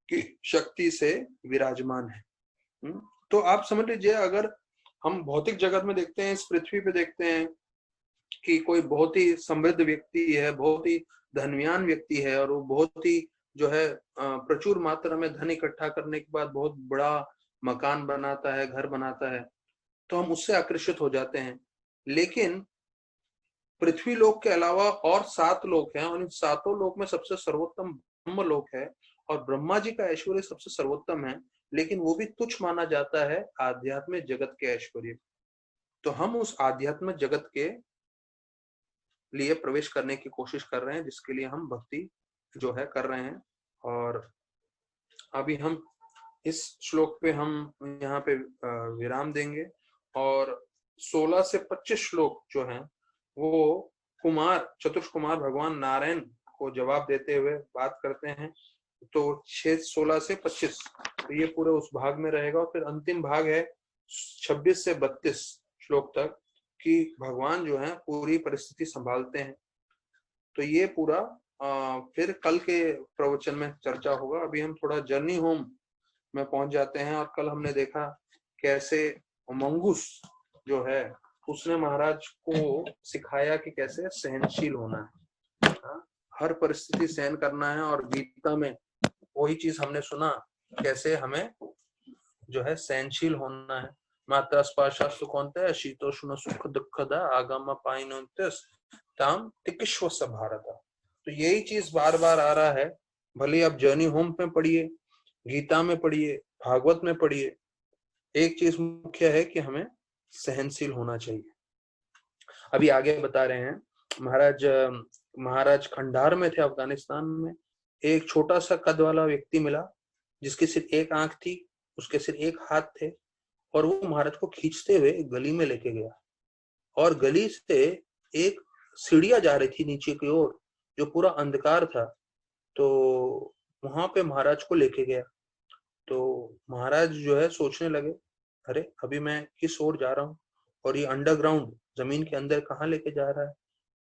की शक्ति से विराजमान है। तो आप समझ लीजिए, अगर हम भौतिक जगत में देखते हैं, इस पृथ्वी पे देखते हैं कि कोई बहुत ही समृद्ध व्यक्ति है, बहुत ही धनवान व्यक्ति है, और वो बहुत ही जो है प्रचुर मात्रा में धन इकट्ठा करने के बाद बहुत बड़ा मकान बनाता है, घर बनाता है, तो हम उससे आकर्षित हो जाते हैं। लेकिन पृथ्वी लोक के अलावा और 7 लोक हैं, और इन 7 लोक में सबसे सर्वोत्तम ब्रह्म लोक है, और ब्रह्मा जी का ऐश्वर्य सबसे सर्वोत्तम है, लेकिन वो भी तुच्छ माना जाता है आध्यात्मिक जगत के ऐश्वर्य। तो हम उस आध्यात्मिक जगत के लिए प्रवेश करने की कोशिश कर रहे हैं, जिसके लिए हम भक्ति जो है कर रहे हैं। और अभी हम इस श्लोक पे हम यहाँ पे विराम देंगे, और 16 से 25 श्लोक जो हैं वो चतुर्थ कुमार भगवान नारायण को जवाब देते हुए बात करते हैं। तो 16 से 25 तो ये पूरे उस भाग में रहेगा, और फिर अंतिम भाग है 26 से 32 श्लोक तक कि भगवान जो है पूरी परिस्थिति संभालते हैं। तो ये पूरा फिर कल के प्रवचन में चर्चा होगा। अभी हम थोड़ा जर्नी होम में पहुंच जाते हैं, और कल हमने देखा कैसे मंगूस जो है उसने महाराज को सिखाया कि कैसे सहनशील होना है, हर परिस्थिति सहन करना है। और गीता में वही चीज हमने सुना, कैसे हमें जो है सहनशील होना है। माता स्पर्शा सुखोंते शीतोष्ण सुख दुखदा आगम पाइनोंतस ताम तिकिश्व भारत। तो यही चीज बार बार आ रहा है, भले आप जर्नी होम में पढ़िए, गीता में पढ़िए, भागवत में पढ़िए, एक चीज मुख्य है कि हमें सहनशील होना चाहिए। अभी आगे बता रहे हैं, महाराज खंडार में थे अफगानिस्तान में, एक छोटा सा कद वाला व्यक्ति मिला जिसकी सिर्फ एक आंख थी, उसके सिर्फ एक हाथ थे, और वो महाराज को खींचते हुए एक गली में लेके गया, और गली से एक सीढ़ियां जा रही थी नीचे की ओर, जो पूरा अंधकार था। तो वहां पे महाराज को लेके गया। तो महाराज जो है सोचने लगे, अरे अभी मैं किस ओर जा रहा हूँ, और ये अंडरग्राउंड जमीन के अंदर कहाँ लेके जा रहा है।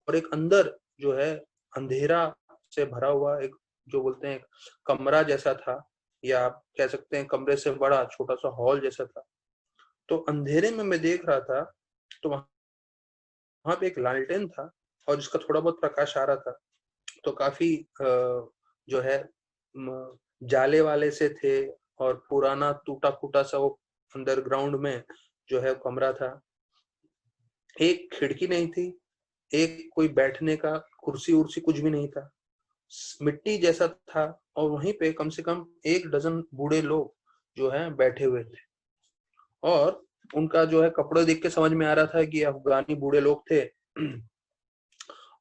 और एक अंदर जो है अंधेरा से भरा हुआ एक, जो बोलते हैं कमरा जैसा था, या आप कह सकते हैं कमरे से बड़ा छोटा सा हॉल जैसा था। तो अंधेरे में मैं देख रहा था, तो वहां पे एक लालटेन था, और जिसका थोड़ा बहुत प्रकाश आ रहा था। तो काफी जो है जाले वाले से थे, और पुराना टूटा फूटा सा वो अंडरग्राउंड में जो है कमरा था। एक खिड़की नहीं थी, एक कोई बैठने का कुर्सी उर्सी कुछ भी नहीं था, मिट्टी जैसा था। और वहीं पे कम से कम 1 डजन बूढ़े लोग जो है बैठे हुए थे, और उनका जो है कपड़े देख के समझ में आ रहा था कि अफगानी बूढ़े लोग थे।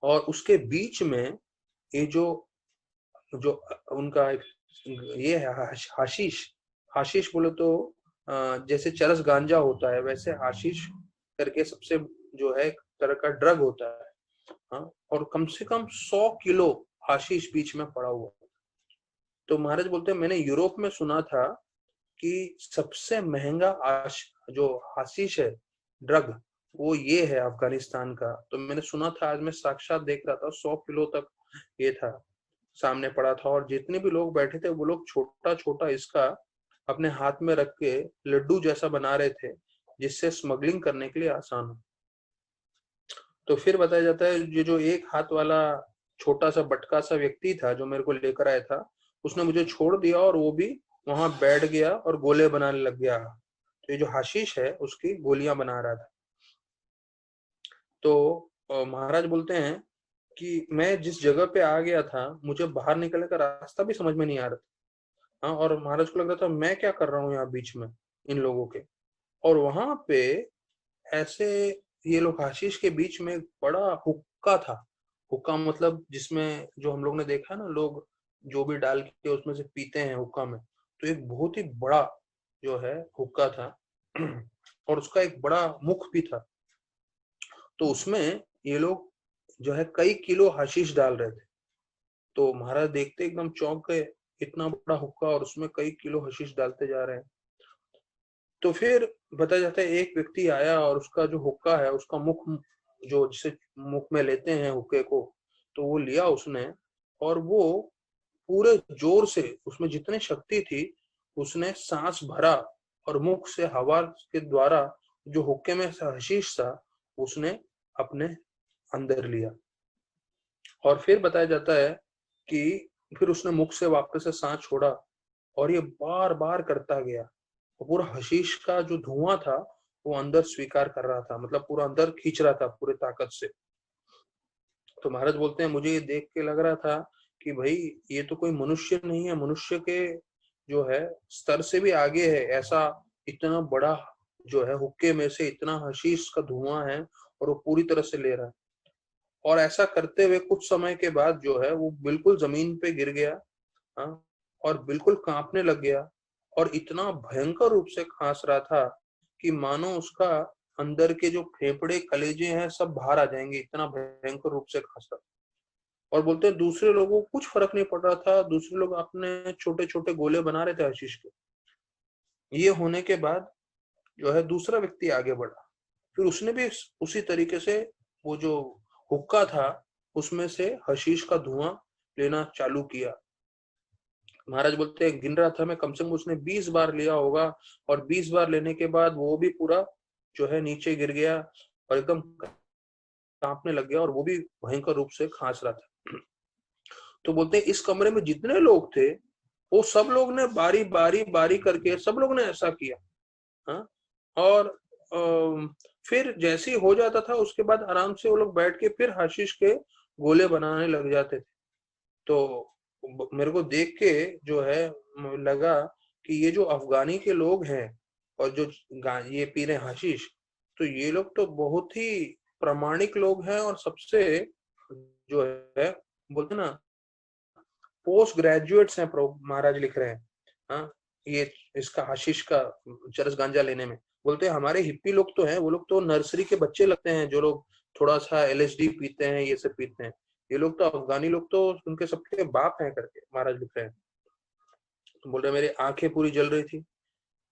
और उसके बीच में ये जो उनका ये है हाशीश। हाशीश बोले तो जैसे चरस गांजा होता है, वैसे हाशीश करके सबसे जो है एक तरह का ड्रग होता है। हाँ, और कम से कम 100 किलो हाशीश बीच में पड़ा हुआ। तो महाराज बोलते हैं, मैंने यूरोप में सुना था कि सबसे महंगा जो हाशीश है ड्रग, वो ये है अफगानिस्तान का। तो मैंने सुना था, आज मैं साक्षात देख रहा था, 100 किलो तक ये था, सामने पड़ा था। और जितने भी लोग बैठे थे वो लोग छोटा छोटा इसका अपने हाथ में रख के लड्डू जैसा बना रहे थे, जिससे स्मगलिंग करने के लिए आसान हो। तो फिर बताया जाता है, ये जो एक हाथ वाला छोटा सा बटका सा व्यक्ति था जो मेरे को लेकर आया था, उसने मुझे छोड़ दिया, और वो भी वहां बैठ गया और गोले बनाने लग गया। तो ये जो हाशीश है उसकी गोलियां बना रहा था। तो महाराज बोलते हैं कि मैं जिस जगह पे आ गया था, मुझे बाहर निकलने का रास्ता भी समझ में नहीं आ रहा था। हाँ, और महाराज को लग रहा था मैं क्या कर रहा हूँ यहाँ बीच में इन लोगों के। और वहां पे ऐसे ये लोग हाशीश के बीच में एक बड़ा हुक्का था। हुक्का मतलब जिसमें जो हम लोग ने देखा है ना, लोग जो भी डाल के उसमें से पीते हैं हुक्का में, तो एक बहुत ही बड़ा जो है हुक्का था। और उसका एक बड़ा मुख भी था। तो उसमें ये लोग जो है कई किलो हाशीश डाल रहे थे। तो महाराज देखते एकदम चौंक गए, इतना बड़ा हुक्का और उसमें कई किलो हशीश डालते जा रहे हैं। तो फिर बताया जाता है, एक व्यक्ति आया और उसका जो हुक्का है, उसका मुख जो जिसे मुख में लेते हैं हुक्के को, तो वो लिया उसने, और वो पूरे जोर से उसमें जितनी शक्ति थी उसने सांस भरा, और मुख से हवा के द्वारा जो हुक्के में से हशीश था उसने अपने अंदर लिया। और फिर बताया जाता है कि फिर उसने मुख से वापस से सांस छोड़ा और ये बार बार करता गया। और पूरा हशीश का जो धुआं था वो अंदर स्वीकार कर रहा था, मतलब पूरा अंदर खींच रहा था पूरे ताकत से। तो महाराज बोलते हैं मुझे ये देख के लग रहा था कि भाई ये तो कोई मनुष्य नहीं है, मनुष्य के जो है स्तर से भी आगे है। ऐसा इतना बड़ा जो है हुक्के में से इतना हशीश का धुआं है और वो पूरी तरह से ले रहा है। और ऐसा करते हुए कुछ समय के बाद जो है वो बिल्कुल जमीन पे गिर गया। हाँ, और बिल्कुल कांपने लग गया और इतना भयंकर रूप से खांस रहा था कि मानो उसका अंदर के जो फेफड़े कलेजे हैं सब बाहर आ जाएंगे, इतना भयंकर रूप से खांस रहा। और बोलते हैं दूसरे लोगों को कुछ फर्क नहीं पड़ रहा था, दूसरे लोग अपने छोटे छोटे गोले बना रहे थे आशीष के। ये होने के बाद जो है दूसरा व्यक्ति आगे बढ़ा, फिर उसने भी उसी तरीके से वो जो हुक्का था उसमें से हशीश का धुआं लेना चालू किया। महाराज बोलते हैं गिन रहा था मैं, कम से कम उसने 20 बार लिया होगा। और 20 बार लेने के बाद वो भी पूरा जो है नीचे गिर गया और एकदम कांपने लग गया और वो भी भयंकर रूप से खांस रहा था। तो बोलते हैं इस कमरे में जितने लोग थे वो सब लोग ने बारी बारी बारी करके सब लोग ने ऐसा किया। हाँ, और फिर जैसे ही हो जाता था उसके बाद आराम से वो लोग बैठ के फिर हशीश के गोले बनाने लग जाते थे। तो मेरे को देख के जो है लगा कि ये जो अफगानी के लोग हैं और जो ये पी रहे हशीश, तो ये लोग तो बहुत ही प्रामाणिक लोग हैं और सबसे जो है बोलते ना पोस्ट ग्रेजुएट्स हैं। महाराज लिख रहे हैं। हाँ, ये इसका हशीश का चरस गांजा लेने में बोलते हैं हमारे हिप्पी लोग तो हैं, वो लोग तो नर्सरी के बच्चे लगते हैं जो लोग थोड़ा सा एलएसडी पीते हैं, ये सब पीते हैं। ये लोग तो अफगानी लोग तो उनके सबके बाप हैं करके महाराज लिख रहे हैं। तो बोल रहे मेरी आंखें पूरी जल रही थी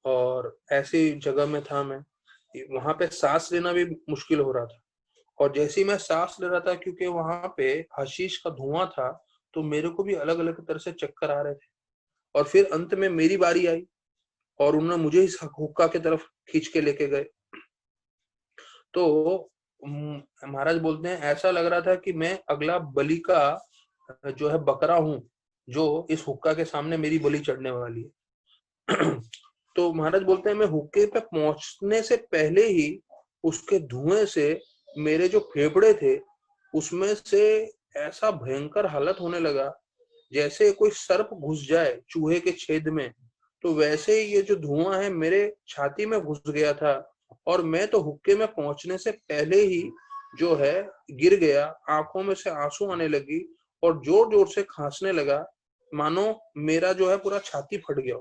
और ऐसी जगह में था मैं, वहां पे सांस लेना भी मुश्किल हो रहा था। और जैसे ही मैं सांस ले रहा था क्योंकि वहां पे हशीश का धुआं था तो मेरे को भी अलग अलग तरह से चक्कर आ रहे थे। और फिर अंत में मेरी बारी आई और उन्होंने मुझे इस हुक्का की तरफ खींच के लेके गए। तो महाराज बोलते हैं ऐसा लग रहा था कि मैं अगला बलि का जो है बकरा हूं, जो इस हुक्का के सामने मेरी बलि चढ़ने वाली है। तो महाराज बोलते हैं मैं हुक्के पे पहुंचने से पहले ही उसके धुएं से मेरे जो फेफड़े थे उसमें से ऐसा भयंकर हालत होने लगा जैसे कोई सर्प घुस जाए चूहे के छेद में। तो वैसे ही ये जो धुआं है मेरे छाती में घुस गया था और मैं तो हुक्के में पहुंचने से पहले ही जो है गिर गया। आंखों में से आंसू आने लगी और जोर जोर से खांसने लगा, मानो मेरा जो है पूरा छाती फट गया।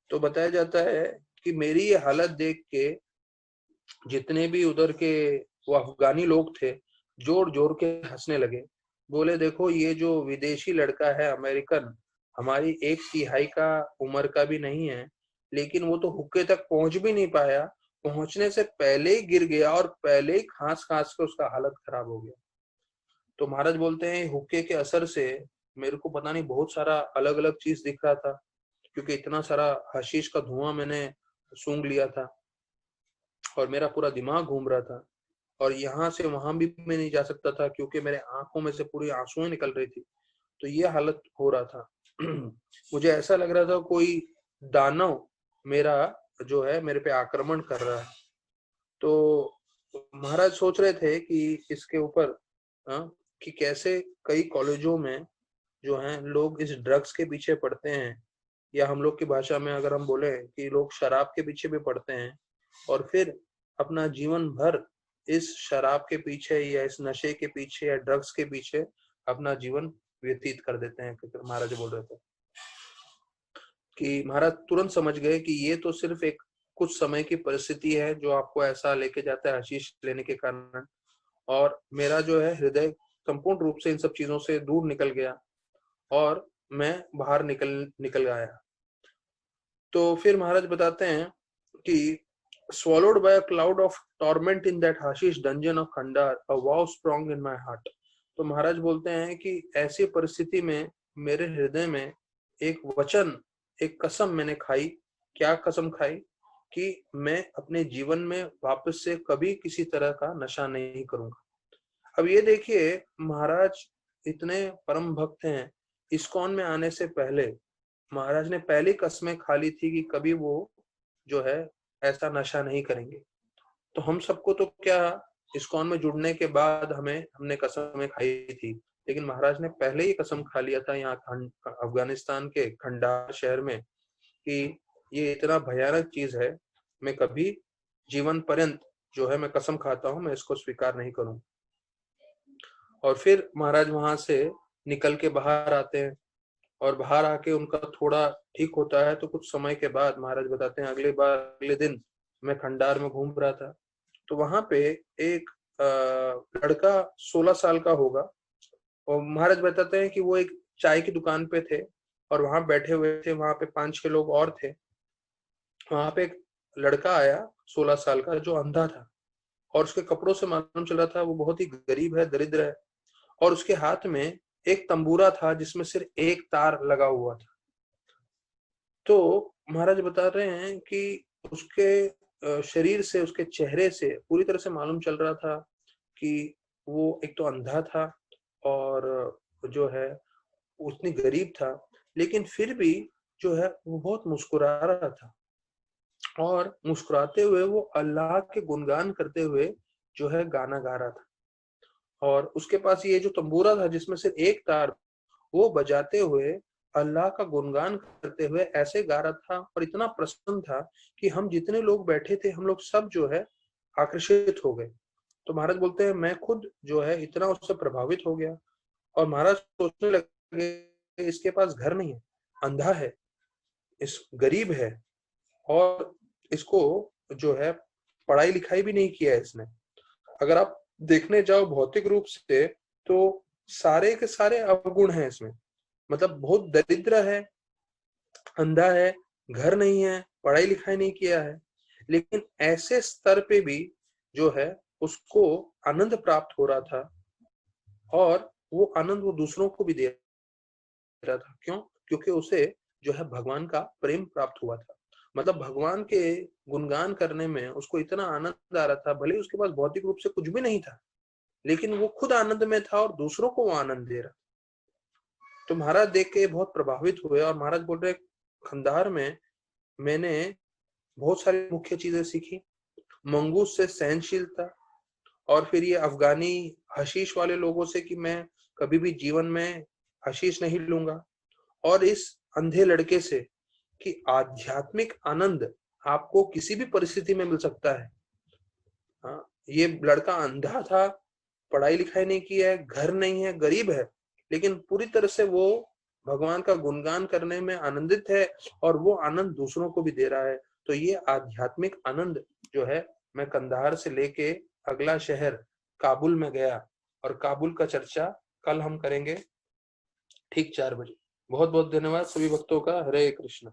तो बताया जाता है कि मेरी ये हालत देख के जितने भी उधर के वो अफगानी लोग थे जोर जोर के हंसने लगे। बोले देखो ये जो विदेशी लड़का है अमेरिकन, हमारी एक तिहाई का उम्र का भी नहीं है, लेकिन वो तो हुक्के तक पहुंच भी नहीं पाया, पहुंचने से पहले ही गिर गया और पहले ही खांस खांस के उसका हालत खराब हो गया। तो महाराज बोलते हैं हुक्के के असर से मेरे को पता नहीं बहुत सारा अलग अलग चीज दिख रहा था, क्योंकि इतना सारा हशीश का धुआं मैंने सूंघ लिया था और मेरा पूरा दिमाग घूम रहा था और यहाँ से वहां भी मैं नहीं जा सकता था क्योंकि मेरे आंखों में से पूरी आंसुएं निकल रही थी। तो ये हालत हो रहा था। मुझे ऐसा लग रहा था कोई दानव मेरा जो है मेरे पे आक्रमण कर रहा है। तो महाराज सोच रहे थे कि इसके ऊपर कि कैसे कई कॉलेजों में जो हैं लोग इस ड्रग्स के पीछे पड़ते हैं, या हम लोग की भाषा में अगर हम बोले कि लोग शराब के पीछे भी पड़ते हैं और फिर अपना जीवन भर इस शराब के पीछे या इस नशे के पीछे या ड्रग्स के पीछे अपना जीवन व्यतीत कर देते हैं। महाराज बोल रहे थे कि महाराज तुरंत समझ गए कि ये तो सिर्फ एक कुछ समय की परिस्थिति है जो आपको ऐसा लेके जाता है हशीश लेने के कारण। और मेरा जो है हृदय संपूर्ण रूप से इन सब चीजों से दूर निकल गया और मैं बाहर निकल निकल आया। तो फिर महाराज बताते हैं कि swallowed by a cloud of torment in that hashish dungeon of Khandar, a vow sprung in my heart। तो महाराज बोलते हैं कि ऐसी परिस्थिति में मेरे हृदय में एक वचन, एक कसम मैंने खाई। क्या कसम खाई? कि मैं अपने जीवन में वापस से कभी किसी तरह का नशा नहीं करूंगा। अब ये देखिए, महाराज इतने परम भक्त हैं, इस्कॉन में आने से पहले महाराज ने पहली कसमें खा ली थी कि कभी वो जो है ऐसा नशा नहीं करेंगे। तो हम सबको तो क्या, इस्कॉन में जुड़ने के बाद हमने कसमें खाई थी, लेकिन महाराज ने पहले ही कसम खा लिया था यहाँ अफगानिस्तान के खंडार शहर में कि ये इतना भयानक चीज है, मैं कभी जीवन पर्यंत जो है मैं कसम खाता हूँ, मैं इसको स्वीकार नहीं करूँ। और फिर महाराज वहां से निकल के बाहर आते हैं, और बाहर आके उनका थोड़ा ठीक होता है। तो कुछ समय के बाद महाराज बताते हैं, अगले दिन मैं खंडार में घूम रहा था, तो वहां पे एक लड़का 16 साल का होगा, और महाराज बताते हैं कि वो एक चाय की दुकान पे थे और वहां बैठे हुए थे, वहां पे 5-6 लोग और थे। वहां पे एक लड़का आया 16 साल का जो अंधा था, और उसके कपड़ों से मालूम चल रहा था वो बहुत ही गरीब है, दरिद्र है। और उसके हाथ में एक तंबूरा था जिसमें सिर्फ एक तार लगा हुआ था। तो महाराज बता रहे हैं कि उसके शरीर से, उसके चेहरे से पूरी तरह से मालूम चल रहा था कि वो एक तो अंधा था और जो है उतनी गरीब था, लेकिन फिर भी जो है वो बहुत मुस्कुरा रहा था, और मुस्कुराते हुए वो अल्लाह के गुणगान करते हुए जो है गाना गा रहा था। और उसके पास ये जो तंबूरा था जिसमें से एक तार, वो बजाते हुए अल्लाह का गुणगान करते हुए ऐसे गा रहा था और इतना प्रसन्न था कि हम जितने लोग बैठे थे हम लोग सब जो है आकर्षित हो गए। तो महाराज बोलते हैं मैं खुद जो है इतना उससे प्रभावित हो गया, और महाराज सोचने लगे इसके पास घर नहीं है, अंधा है, इस गरीब है, और इसको जो है पढ़ाई लिखाई भी नहीं किया है इसने। अगर आप देखने जाओ भौतिक रूप से तो सारे के सारे अवगुण हैं इसमें, मतलब बहुत दरिद्र है, अंधा है, घर नहीं है, पढ़ाई लिखाई नहीं किया है, लेकिन ऐसे स्तर पे भी जो है उसको आनंद प्राप्त हो रहा था, और वो आनंद वो दूसरों को भी दे रहा था। क्यों? क्योंकि उसे जो है भगवान का प्रेम प्राप्त हुआ था। मतलब भगवान के गुणगान करने में उसको इतना आनंद आ रहा था, भले ही उसके पास भौतिक रूप से कुछ भी नहीं था, लेकिन वो खुद आनंद में था और दूसरों को वो आनंद दे रहा। तो महाराज देख के बहुत प्रभावित हुए, और महाराज बोल रहे खंडार में मैंने बहुत सारी मुख्य चीजें सीखी। मंगूस से सहनशीलता, और फिर ये अफगानी हशीश वाले लोगों से कि मैं कभी भी जीवन में हशीश नहीं लूंगा, और इस अंधे लड़के से कि आध्यात्मिक आनंद आपको किसी भी परिस्थिति में मिल सकता है। हाँ, ये लड़का अंधा था, पढ़ाई लिखाई नहीं किया है, घर नहीं है, गरीब है, लेकिन पूरी तरह से वो भगवान का गुणगान करने में आनंदित है, और वो आनंद दूसरों को भी दे रहा है। तो ये आध्यात्मिक आनंद जो है, मैं कंधार से लेके अगला शहर काबुल में गया, और काबुल का चर्चा कल हम करेंगे ठीक 4 बजे। बहुत बहुत धन्यवाद सभी भक्तों का। हरे कृष्ण।